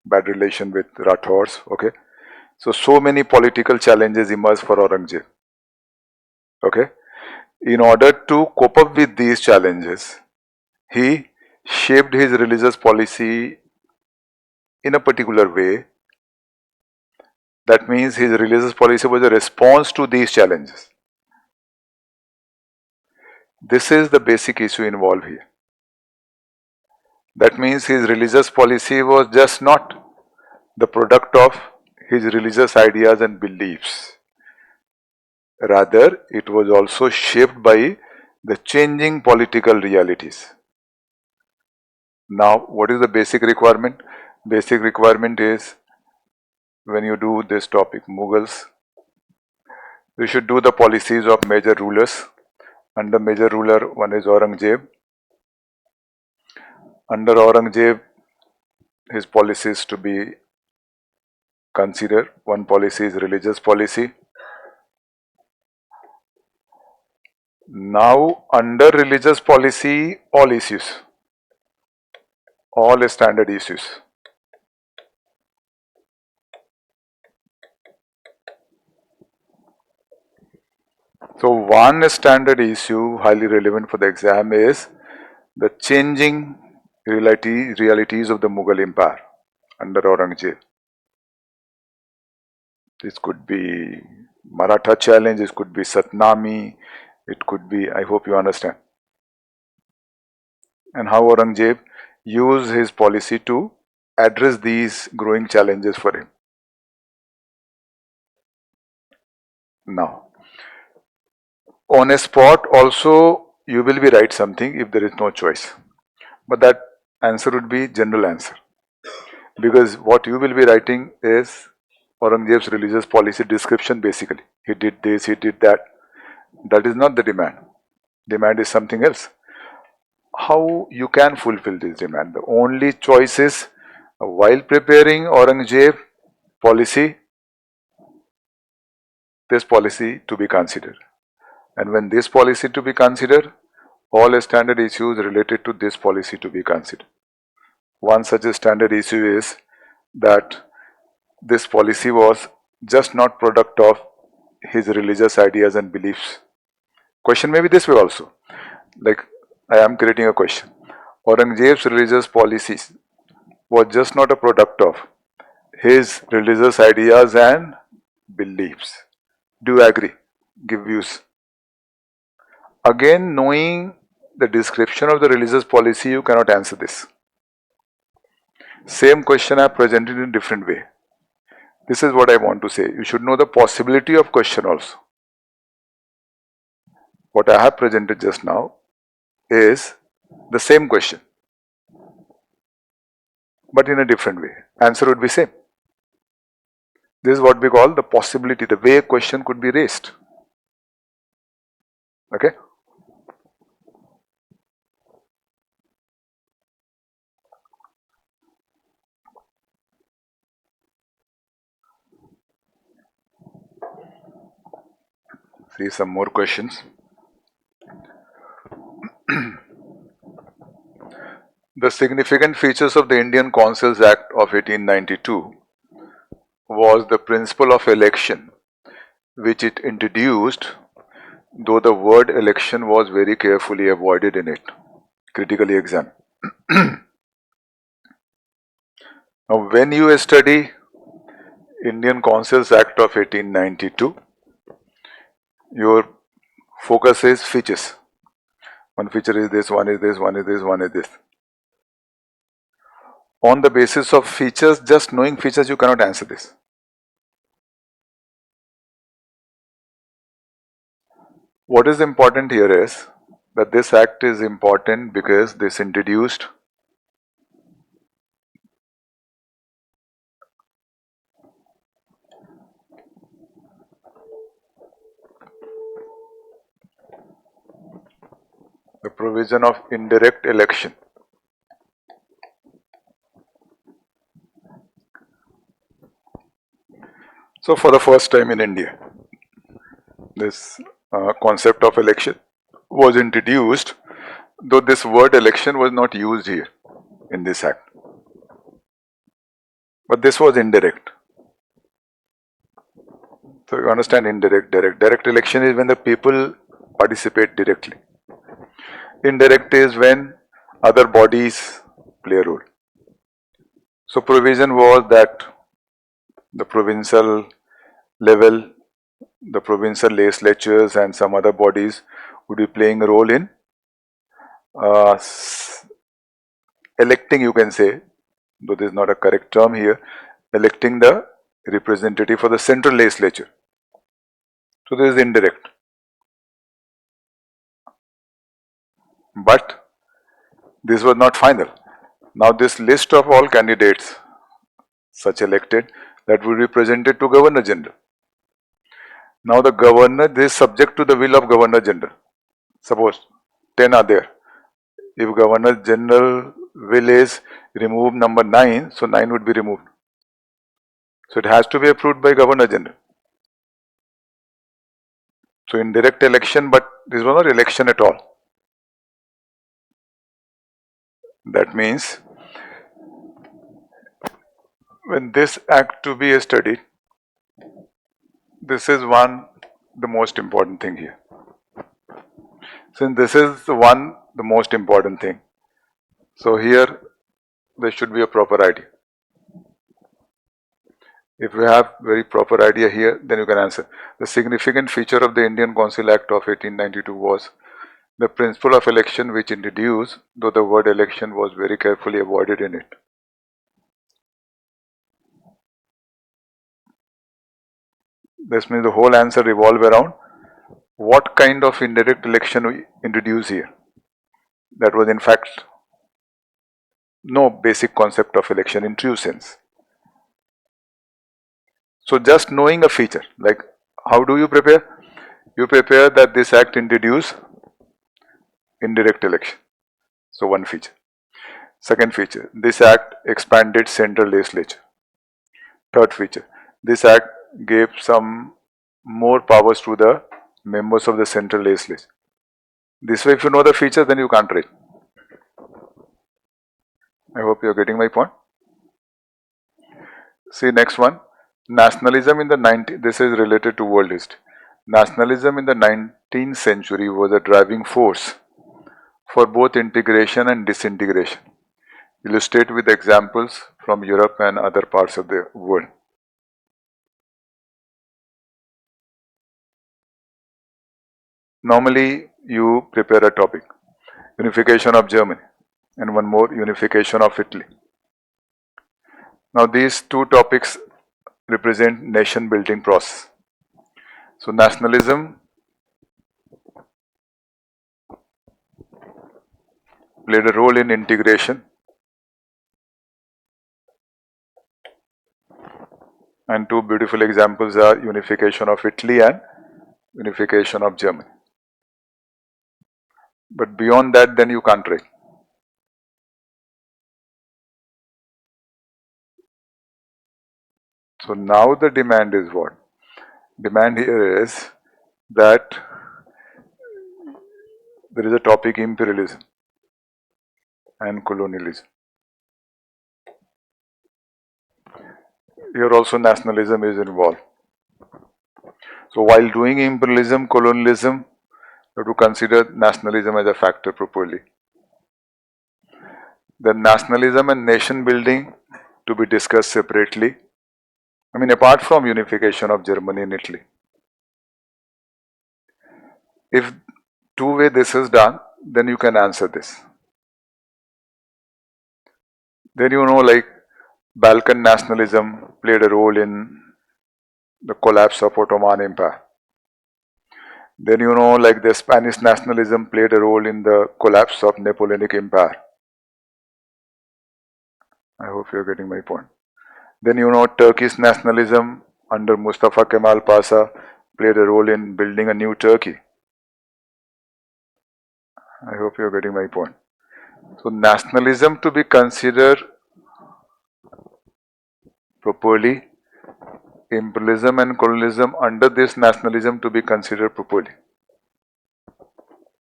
bad relation with Rathors. Okay, so many political challenges emerged for Aurangzeb. Okay, in order to cope up with these challenges, he shaped his religious policy in a particular way. That means his religious policy was a response to these challenges. This is the basic issue involved here. That means his religious policy was just not the product of his religious ideas and beliefs. Rather, it was also shaped by the changing political realities. Now, what is the basic requirement? Basic requirement is, when you do this topic, Mughals, you should do the policies of major rulers. Under major ruler, one is Aurangzeb. Under Aurangzeb, his policies to be considered. One policy is religious policy. Now, under religious policy, all issues. all standard issues. So one standard issue highly relevant for the exam is the changing realities of the Mughal Empire under Aurangzeb. This could be Maratha challenge, this could be Satnami, it could be, I hope you understand. And how Aurangzeb used his policy to address these growing challenges for him. Now, on a spot also you will be write something if there is no choice. But that answer would be general answer. Because what you will be writing is Aurangzeb's religious policy description basically. He did this, he did that. That is not the demand. Demand is something else. How you can fulfill this demand? The only choice is while preparing Aurangzeb policy, this policy to be considered. And when this policy to be considered, all standard issues related to this policy to be considered. One such a standard issue is that this policy was just not product of his religious ideas and beliefs. Question may be this way also. Like I am creating a question. Aurangzeb's religious policies was just not a product of his religious ideas and beliefs. Do you agree? Give views. Again, knowing the description of the religious policy, you cannot answer this. Same question I have presented in a different way. This is what I want to say. You should know the possibility of question also. What I have presented just now is the same question, but in a different way. Answer would be same. This is what we call the possibility, the way a question could be raised. Okay? See some more questions. The significant features of the Indian Councils Act of 1892 was the principle of election, which it introduced, though the word election was very carefully avoided in it. Critically examined. Now, when you study Indian Councils Act of 1892, your focus is features. One feature is this, one is this, one is this, one is this. On the basis of features, just knowing features, you cannot answer this. What is important here is that this act is important because this introduced the provision of indirect election. So for the first time in India, this concept of election was introduced, though this word election was not used here in this act. But this was indirect. So you understand indirect, direct. Direct election is when the people participate directly. Indirect is when other bodies play a role. So provision was that the provincial level, the provincial legislatures and some other bodies would be playing a role in electing, you can say, though this is not a correct term here, electing the representative for the central legislature. So this is indirect. But this was not final. Now this list of all candidates such elected, that will be presented to Governor General. Now the governor, this is subject to the will of Governor General. Suppose 10 are there. If Governor General will is remove number 9, so 9 would be removed. So it has to be approved by Governor General. So indirect election, but this was not election at all. That means when this act to be studied, this is the most important thing here. Since this is the most important thing, so here there should be a proper idea. If you have very proper idea here, then you can answer. The significant feature of the Indian Council Act of 1892 was the principle of election which introduced, though the word election was very carefully avoided in it. This means the whole answer revolve around what kind of indirect election we introduce here. That was in fact no basic concept of election in true sense. So just knowing a feature, like how do you prepare? You prepare that this act introduce indirect election. So one feature. Second feature, this act expanded central legislature. Third feature, this act gave some more powers to the members of the central legislature. This way, if you know the feature, then you can't read. I hope you are getting my point. See next one, nationalism in the 19th. This is related to world history. Nationalism in the 19th century was a driving force for both integration and disintegration. Illustrate with examples from Europe and other parts of the world. Normally, you prepare a topic, unification of Germany, and one more, unification of Italy. Now, these two topics represent nation building process. So, nationalism played a role in integration, and two beautiful examples are unification of Italy and unification of Germany. But beyond that, then you can't read. So now the demand is what? Demand here is that there is a topic, imperialism and colonialism. Here also nationalism is involved. So while doing imperialism, colonialism, you have to consider nationalism as a factor properly. Then nationalism and nation building to be discussed separately. I mean, apart from unification of Germany and Italy. If two-way this is done, then you can answer this. Then you know, like Balkan nationalism played a role in the collapse of Ottoman Empire. Then you know, like the Spanish nationalism played a role in the collapse of Napoleonic Empire. I hope you are getting my point. Then you know, Turkish nationalism under Mustafa Kemal Pasha played a role in building a new Turkey. I hope you are getting my point. So nationalism to be considered properly, imperialism and colonialism under this nationalism to be considered properly.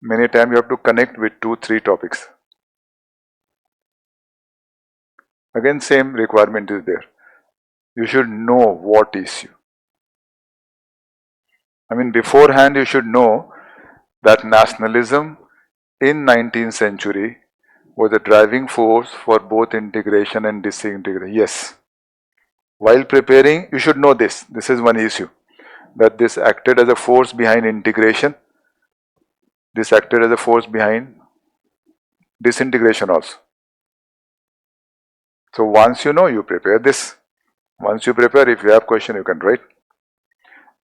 Many times you have to connect with 2-3 topics. Again, same requirement is there. You should know what issue. I mean, beforehand you should know that nationalism in 19th century was a driving force for both integration and disintegration. Yes. While preparing, you should know this. This is one issue. That this acted as a force behind integration. This acted as a force behind disintegration also. So once you know, you prepare this. Once you prepare, if you have question, you can write.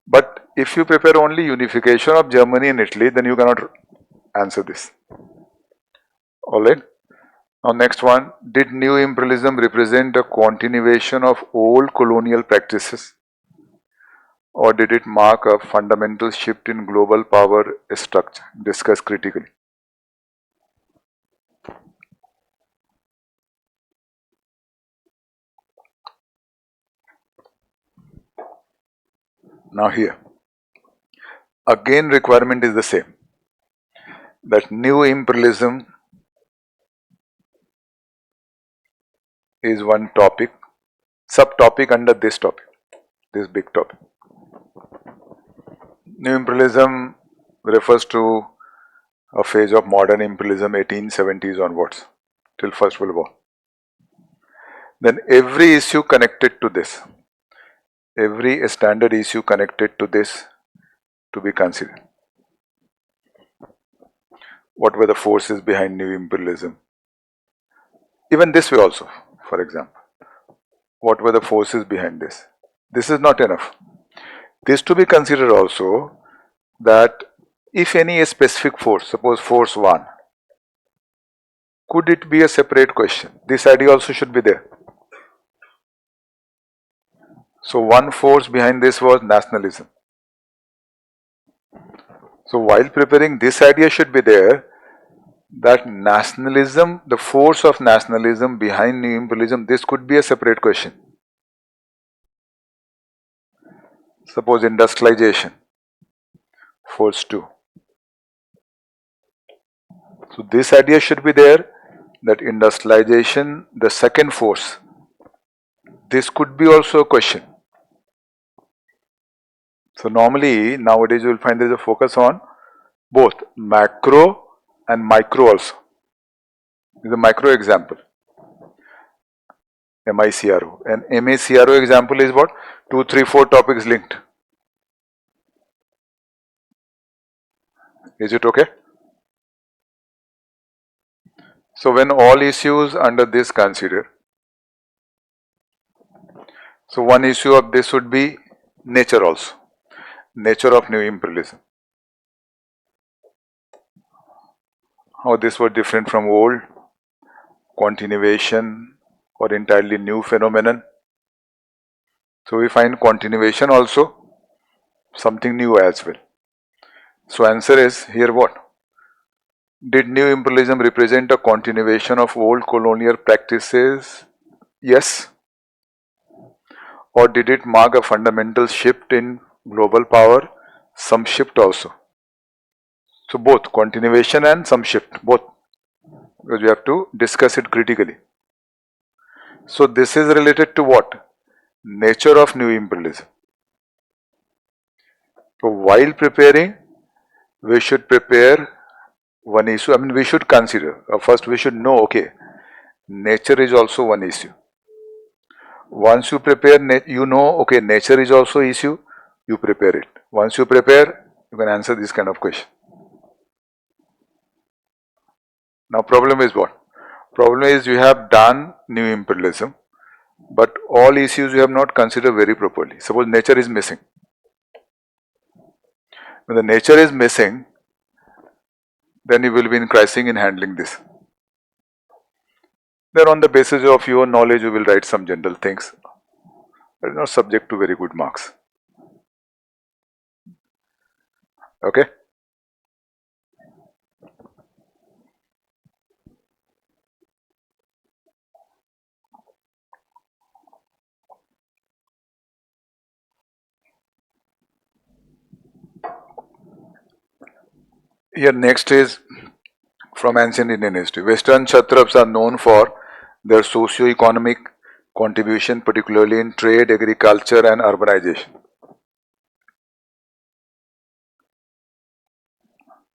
But if you prepare only unification of Germany and Italy, then you cannot answer this. Alright. Now next one, did new imperialism represent a continuation of old colonial practices, or did it mark a fundamental shift in global power structure? Discuss critically. Now here, again requirement is the same, that new imperialism is one topic subtopic under this topic, this big topic. New imperialism refers to a phase of modern imperialism 1870s onwards till First World War. Then every issue connected to this, every standard issue connected to this to be considered. What were the forces behind new imperialism? Even this way also, for example. What were the forces behind this? This is not enough. This to be considered also, that if any specific force, suppose force 1, could it be a separate question? This idea also should be there. So one force behind this was nationalism. So while preparing, this idea should be there, that nationalism, the force of nationalism behind new imperialism, this could be a separate question. Suppose industrialization, force 2. So this idea should be there, that industrialization, the second force, this could be also a question. So normally nowadays you will find there is a focus on both macro and micro also. This is a micro example, MICRO, and MACRO example is what? 2, 3, 4 topics linked. Is it okay? So when all issues under this considered, so one issue of this would be nature also, nature of new imperialism. How this was different from old, continuation or entirely new phenomenon. So we find continuation also something new as well. So answer is here what? Did new imperialism represent a continuation of old colonial practices? Yes. Or did it mark a fundamental shift in global power? Some shift also. So both continuation and some shift, both, because we have to discuss it critically. So this is related to what? Nature of new imperialism. So while preparing, we should prepare one issue. I mean, we should consider, first we should know, okay, nature is also one issue. Once you prepare, you know, okay, nature is also issue, you prepare it. Once you prepare, you can answer this kind of question. Now problem is what? Problem is you have done new imperialism, but all issues you have not considered very properly. Suppose nature is missing. When the nature is missing, then you will be in crisis in handling this. Then on the basis of your knowledge, you will write some general things, but not subject to very good marks. Okay? Here next is from ancient Indian history. Western Kshatriyas are known for their socio-economic contribution, particularly in trade, agriculture and urbanization.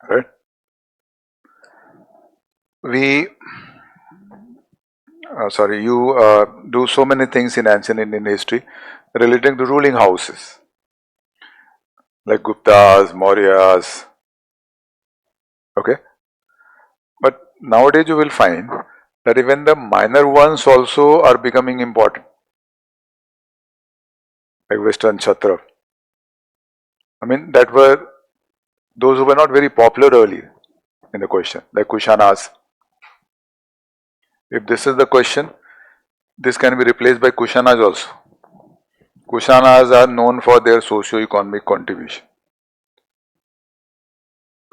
Right? You do so many things in ancient Indian history relating to ruling houses, like Guptas, Mauryas. Okay? But nowadays you will find that even the minor ones also are becoming important, like Western Kshatriya. I mean, that were those who were not very popular earlier in the question, like Kushanas. If this is the question, this can be replaced by Kushanas also. Kushanas are known for their socio-economic contribution.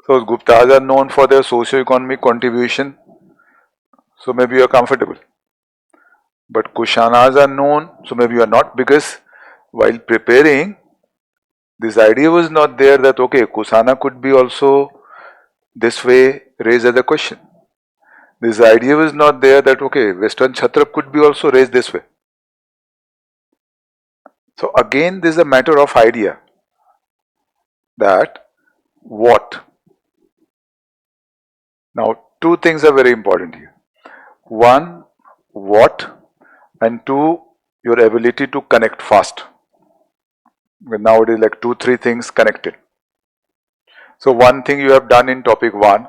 So Guptas are known for their socio-economic contribution. So maybe you are comfortable. But Kushanas are known, so maybe you are not, because while preparing, this idea was not there that okay, Kushana could be also this way raised as a question. This idea was not there that okay, Western Kshatriya could be also raised this way. So again, this is a matter of idea that what. Now, two things are very important here. One, what, and two, your ability to connect fast. Now it is like 2-3 things connected. So one thing you have done in topic 1,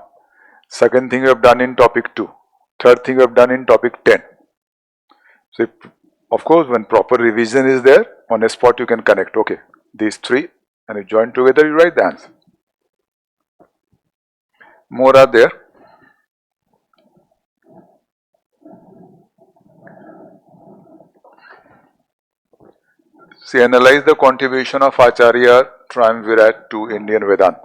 second thing you have done in topic 2, third thing you have done in topic 10. So if, of course, when proper revision is there, on a spot you can connect. Okay, these 3 and you join together, you write the answer. More are there. See, analyze the contribution of Acharya Triumvirate to Indian Vedanta.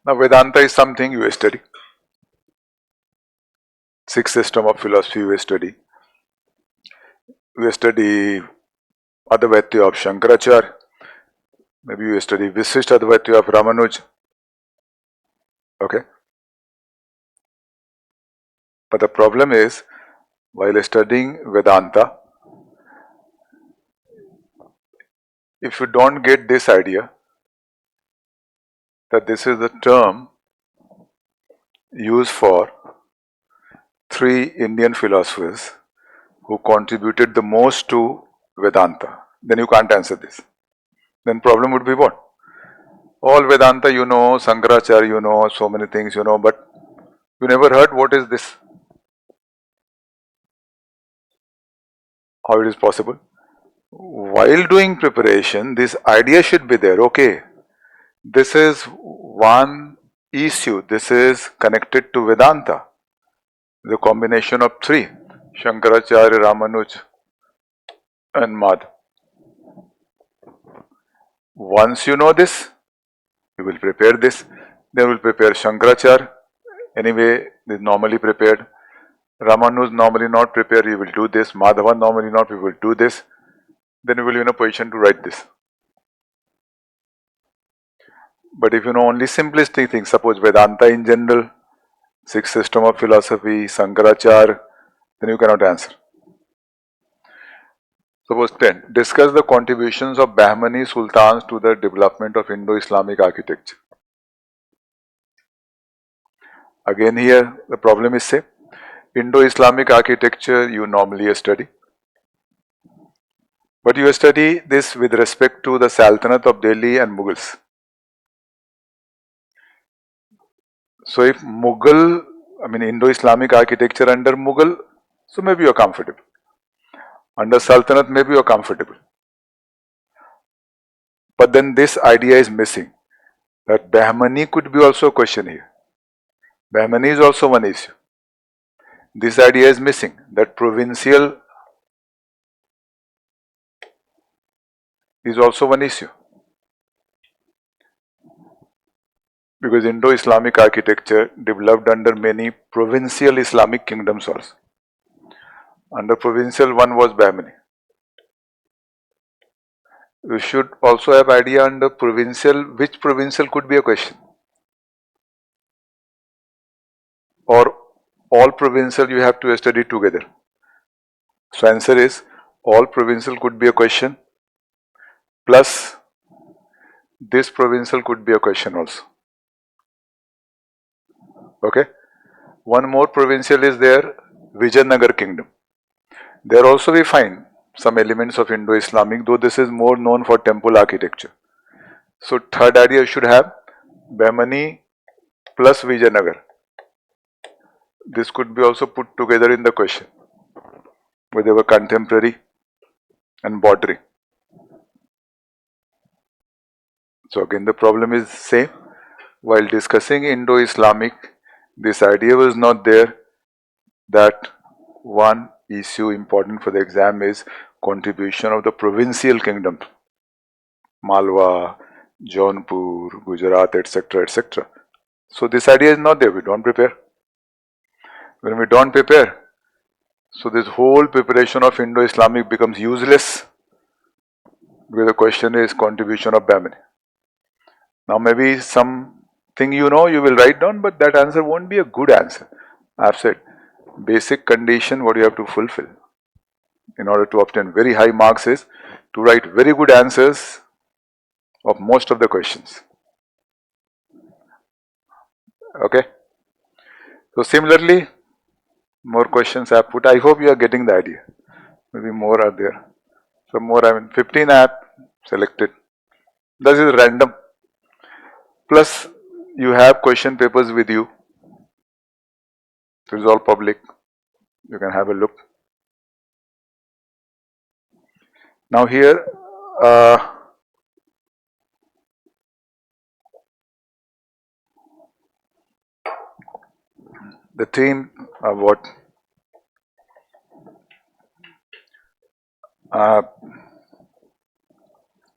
Now, Vedanta is something you study. 6 system of philosophy you study. You study Advaita of Shankaracharya. Maybe you study Visishta Advaita of Ramanuj. Okay. But the problem is, while studying Vedanta, if you don't get this idea that this is the term used for 3 Indian philosophers who contributed the most to Vedanta, then you can't answer this. Then problem would be what? All Vedanta you know, Shankaracharya you know, so many things you know, but you never heard what is this. How it is possible? While doing preparation, this idea should be there. Okay, this is one issue, this is connected to Vedanta. The combination of 3, Shankaracharya, Ramanuj and Madhav. Once you know this, you will prepare this. Then you will prepare Shankaracharya. Anyway, this is normally prepared. Ramanuj normally not prepared, you will do this. Madhava normally not, you will do this. Then you will be in a position to write this. But if you know only simplistic things, suppose Vedanta in general, 6 system of philosophy, Shankaracharya, then you cannot answer. Suppose 10. Discuss the contributions of Bahmani sultans to the development of Indo-Islamic architecture. Again here, the problem is same. Indo-Islamic architecture you normally study. But you study this with respect to the Sultanate of Delhi and Mughals. So if Mughal, Indo-Islamic architecture under Mughal, so maybe you are comfortable. Under Sultanate, maybe you are comfortable. But then this idea is missing, that Bahmani could be also a question here. Bahmani is also one issue. This idea is missing, that provincial is also one issue. Because Indo-Islamic architecture developed under many provincial Islamic kingdoms also. Under provincial one was Bahmani. You should also have idea under provincial, which provincial could be a question. Or all provincial you have to study together. So answer is, all provincial could be a question, plus this provincial could be a question also. Okay. One more provincial is there, Vijayanagar kingdom. There also we find some elements of Indo-Islamic, though this is more known for temple architecture. So third idea you should have Bahmani plus Vijayanagar. This could be also put together in the question, where they were contemporary and bordering. So again the problem is same. While discussing Indo-Islamic, this idea was not there that one issue important for the exam is contribution of the provincial kingdoms, Malwa, Jaunpur, Gujarat, etc., etc. So this idea is not there, we don't prepare. When we don't prepare, So this whole preparation of Indo-Islamic becomes useless because the question is contribution of Bahmani. Now maybe something you know you will write down, but that answer won't be a good answer. I've said basic condition what you have to fulfill in order to obtain very high marks is to write very good answers of most of the questions. Okay. So similarly, more questions I have put. I hope you are getting the idea. Maybe more are there. So more, 15 I have selected. This is random. Plus, you have question papers with you. It is all public. You can have a look. Now here, the theme of what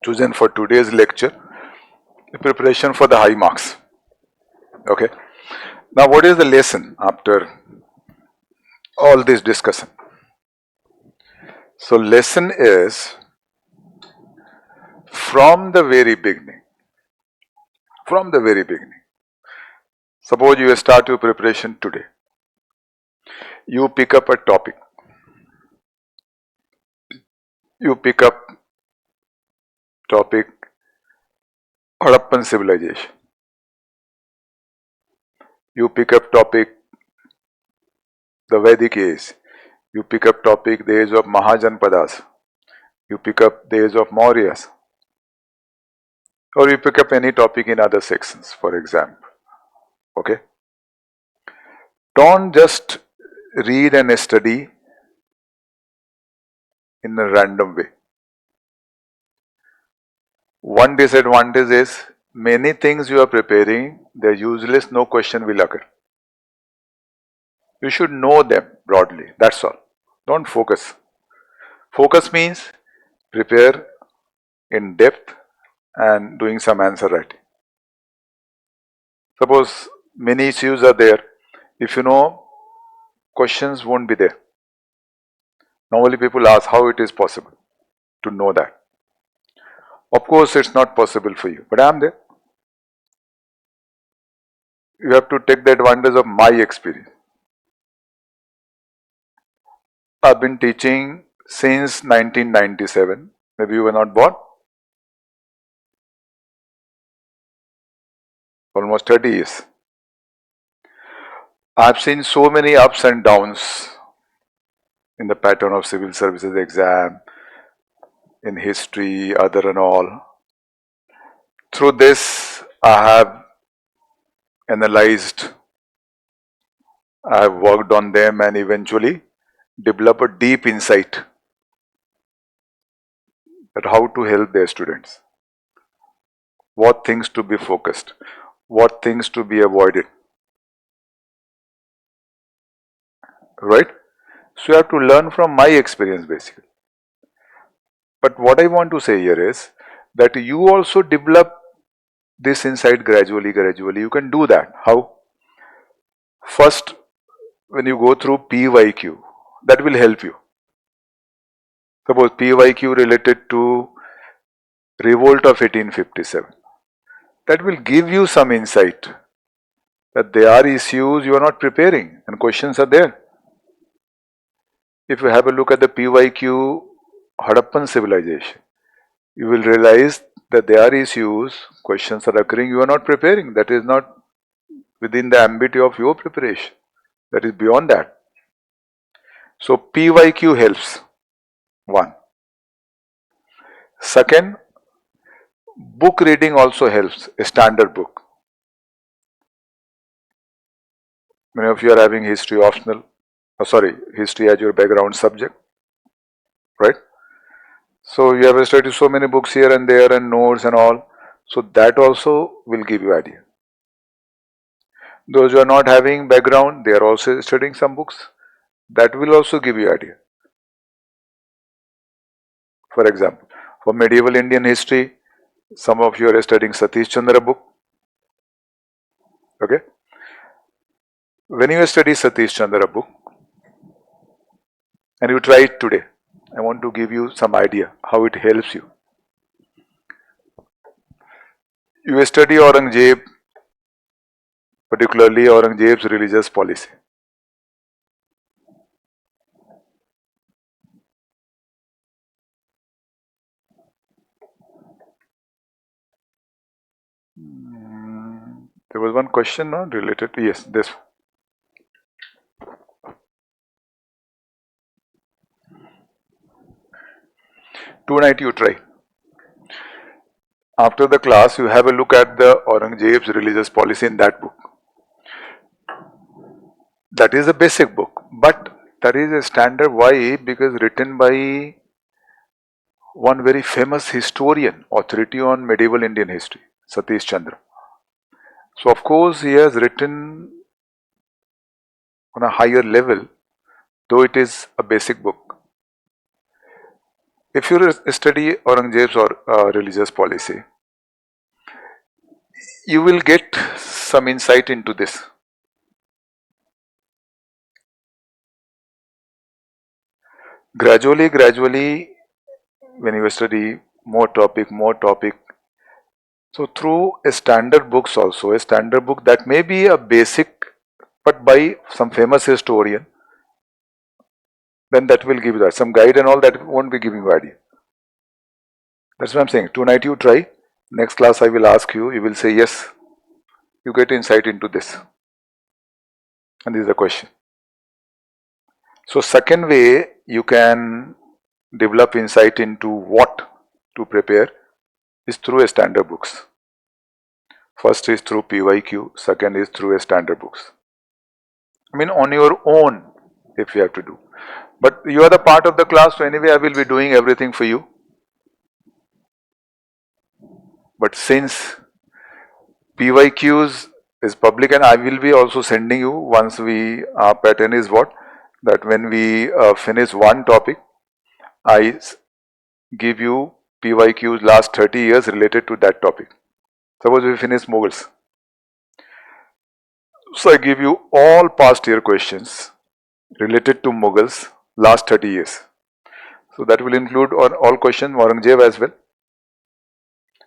chosen for today's lecture, the preparation for the high marks. Okay. Now what is the lesson after all this discussion? So lesson is from the very beginning. Suppose you start your preparation today. You pick up a topic. You pick up topic Harappan civilization. You pick up topic the Vedic age. You pick up topic the age of Mahajanpadas. You pick up the age of Mauryas. Or you pick up any topic in other sections, for example. Okay? Don't just read and study in a random way. One disadvantage is many things you are preparing, they are useless, no question will occur. You should know them broadly, that's all. Don't focus. Focus means prepare in depth and doing some answer writing. Suppose many issues are there, if you know, questions won't be there. Normally people ask how it is possible to know that. Of course it's not possible for you, but I am there. You have to take the advantage of my experience. I've been teaching since 1997. Maybe you were not born. Almost 30 years. I've seen so many ups and downs in the pattern of civil services exam, in history, other and all. Through this, I have analyzed, I have worked on them and eventually develop a deep insight that how to help their students. What things to be focused, what things to be avoided. Right? So you have to learn from my experience basically. But what I want to say here is that you also develop this insight gradually. You can do that. How? First, when you go through PYQ, that will help you. Suppose PYQ related to revolt of 1857. That will give you some insight that there are issues you are not preparing and questions are there. If you have a look at the PYQ Harappan civilization, you will realize that there are issues, questions are occurring, you are not preparing. That is not within the ambit of your preparation. That is beyond that. So PYQ helps. One. Second, book reading also helps, a standard book. Many of you are having history optional, history as your background subject, right? So you have studied so many books here and there and notes and all. So that also will give you idea. Those who are not having background, they are also studying some books. That will also give you idea. For example, for medieval Indian history, some of you are studying Satish Chandra book. Okay. When you study Satish Chandra book, and you try it today. I want to give you some idea how it helps you. You study Aurangzeb, particularly Aurangzeb's religious policy. There was one question, no, related to, yes, this. 290 you try. After the class, you have a look at the Aurangzeb's religious policy in that book. That is a basic book, but that is a standard. Why? Because written by one very famous historian, authority on medieval Indian history, Satish Chandra. So of course he has written on a higher level, though it is a basic book. If you study Aurangzeb's religious policy, you will get some insight into this. Gradually, when you study more topic, so through a standard books also, a standard book that may be a basic, but by some famous historian, then that will give you that. Some guide and all that won't be giving you idea. That's what I'm saying. Tonight you try. Next class I will ask you, you will say yes. You get insight into this. And this is the question. So second way you can develop insight into what to prepare is through a standard books. First is through PYQ, second is through a standard books. I mean on your own if you have to do. But you are the part of the class, so anyway I will be doing everything for you. But since PYQs is public and I will be also sending you once we, our pattern is what? That when we finish one topic, I give you PYQs last 30 years related to that topic. Suppose we finish Mughals. So I give you all past year questions related to Mughals last 30 years. So that will include all questions Aurangzeb as well.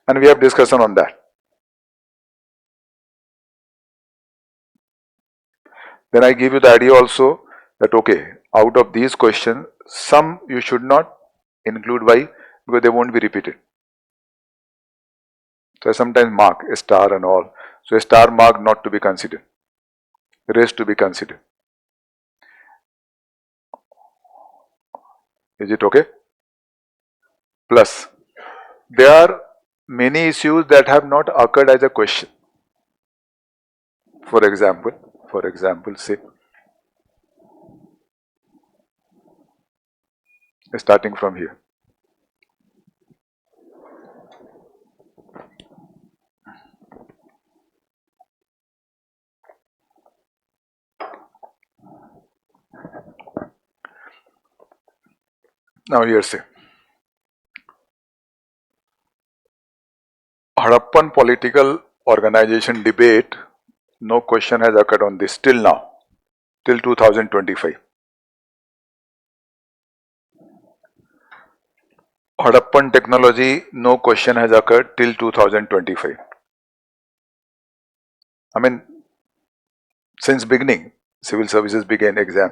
And we have discussion on that. Then I give you the idea also that okay, out of these questions, some you should not include. Why? Because they won't be repeated. So I sometimes mark a star and all. So a star mark not to be considered. The rest to be considered. Is it okay? Plus, there are many issues that have not occurred as a question. For example, say, starting from here. Now here say, Harappan political organization debate, no question has occurred on this till now, till 2025. Harappan technology, no question has occurred till 2025. I mean, since beginning, civil services began exam.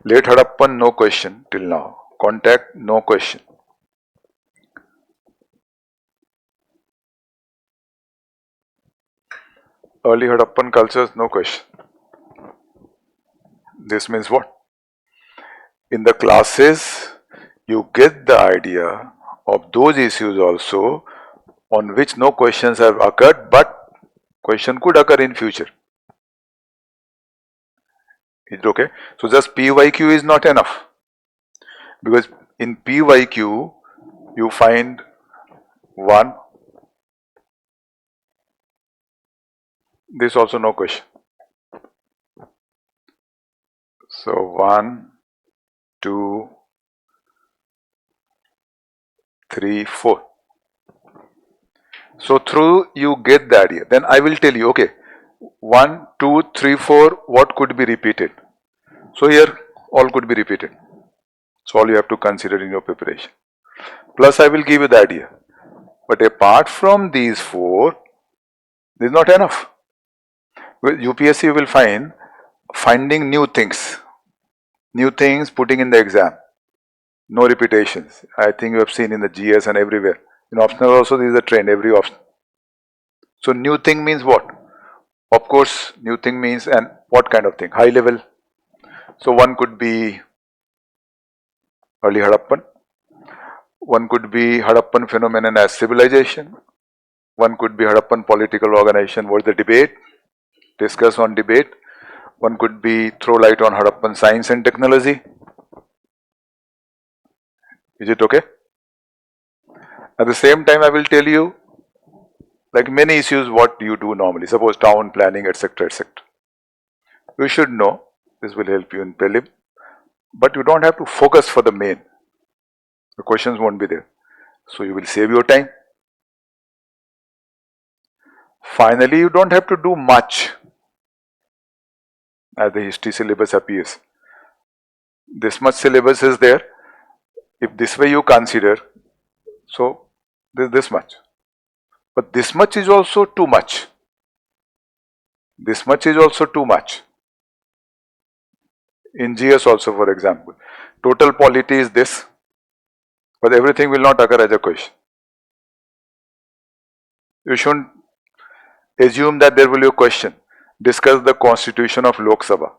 Late Harappan, no question till now. Contact, no question. Early Harappan cultures, no question. This means what? In the classes, you get the idea of those issues also on which no questions have occurred, but question could occur in future. Is it okay? So just PYQ is not enough, because in PYQ you find one, this also no question. So 1, 2, 3, 4. So through you get the idea. Then I will tell you, okay, 1, 2, 3, 4, what could be repeated? So here all could be repeated. So all you have to consider in your preparation. Plus I will give you the idea. But apart from these four, this is not enough. With UPSC you will finding new things putting in the exam. No repetitions. I think you have seen in the GS and everywhere. In optional also there is a trend every option. So new thing means what? Of course, new thing means, and what kind of thing? High level. So one could be early Harappan. One could be Harappan phenomenon as civilization. One could be Harappan political organization. What is the debate? Discuss on debate. One could be throw light on Harappan science and technology. Is it okay? At the same time, I will tell you, like many issues, what you do normally. Suppose town planning, etc., etc. You should know. This will help you in prelim. But you don't have to focus for the main. The questions won't be there. So you will save your time. Finally, you don't have to do much as the history syllabus appears. This much syllabus is there. If this way you consider, so this much. But this much is also too much. This much is also too much. In GS also, for example, total polity is this, but everything will not occur as a question. You shouldn't assume that there will be a question. Discuss the constitution of Lok Sabha.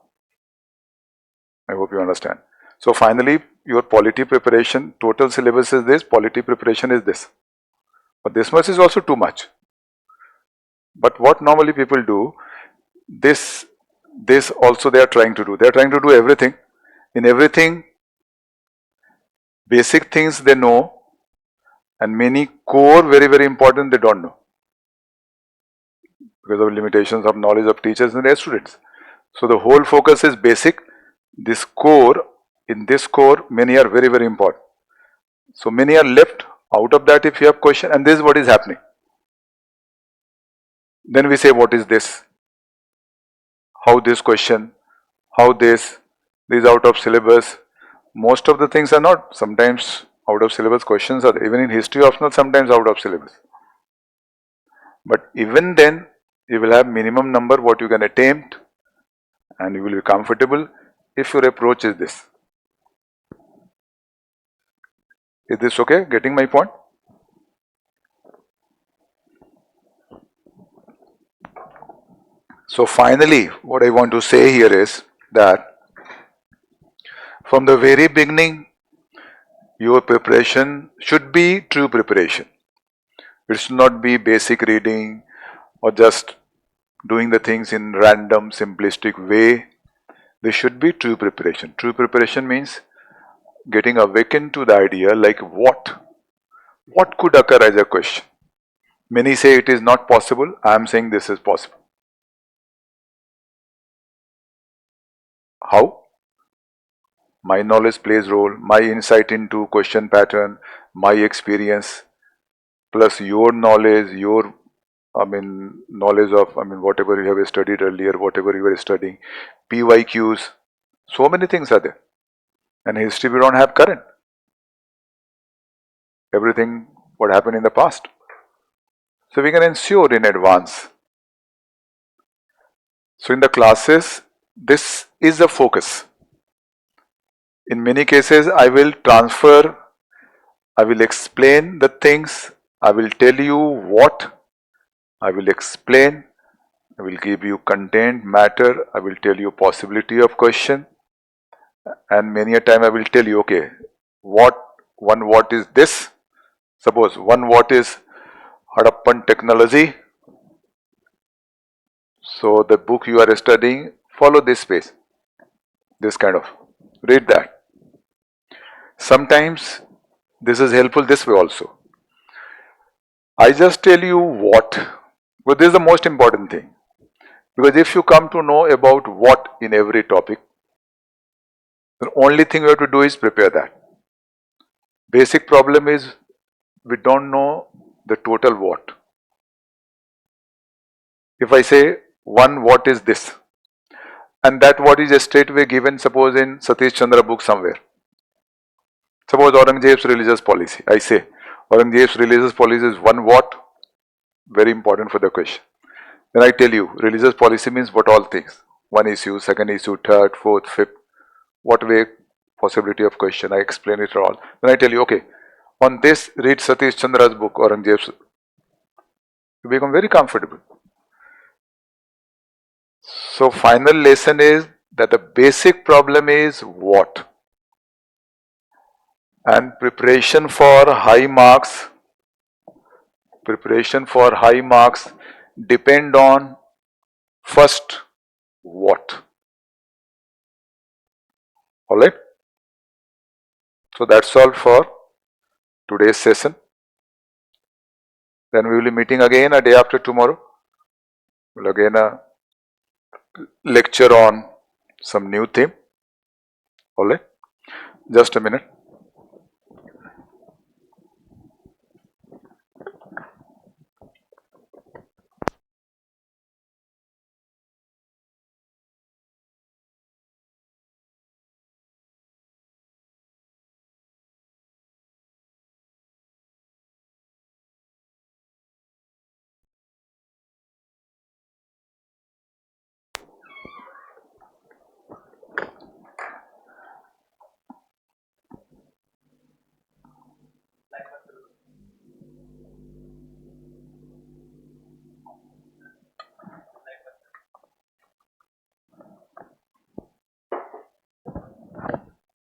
I hope you understand. So finally, your polity preparation, total syllabus is this, polity preparation is this. But this much is also too much. But what normally people do, this also they are trying to do. They are trying to do everything. In everything, basic things they know, and many core, very, very important, they don't know. Because of limitations of knowledge of teachers and their students. So the whole focus is basic. This core, in this core, many are very, very important. So many are left out of that if you have question, and this is what is happening. Then we say, what is this? How this question? How this is out of syllabus? Most of the things are not. Sometimes out of syllabus questions are there. Even in history optional, sometimes out of syllabus. But even then, you will have minimum number what you can attempt, and you will be comfortable if your approach is this. Is this okay? Getting my point? So finally, what I want to say here is that from the very beginning, your preparation should be true preparation. It should not be basic reading or just doing the things in random, simplistic way. There should be true preparation. True preparation means getting awakened to the idea like what could occur as a question. Many say it is not possible. I am saying this is possible. How? My knowledge plays role, my insight into question pattern, my experience, plus your knowledge, your knowledge of whatever you have studied earlier, whatever you were studying, PYQs, so many things are there. And history we don't have current. Everything what happened in the past. So we can ensure in advance. So in the classes, this is the focus. In many cases, I will transfer, I will explain the things, I will tell you what, I will explain, I will give you content, matter, I will tell you possibility of question, and many a time I will tell you, okay, what is this? Suppose one what is Harappan technology. So the book you are studying, follow this space, this kind of, read that. Sometimes this is helpful this way also. I just tell you what, but this is the most important thing. Because if you come to know about what in every topic, the only thing you have to do is prepare that. Basic problem is we don't know the total what. If I say one what is this, and that what is straightway given suppose in Satish Chandra book somewhere. Suppose Aurangzeb's religious policy. I say Aurangzeb's religious policy is one what? Very important for the question. Then I tell you, religious policy means what all things. One issue, second issue, third, fourth, fifth. What way, possibility of question. I explain it all. Then I tell you, okay, on this, read Satish Chandra's book, Aurangzeb's. You become very comfortable. So final lesson is that the basic problem is what? And preparation for high marks depend on first what. Alright. So that's all for today's session. Then we will be meeting again a day after tomorrow. We'll again lecture on some new theme. Alright. Just a minute.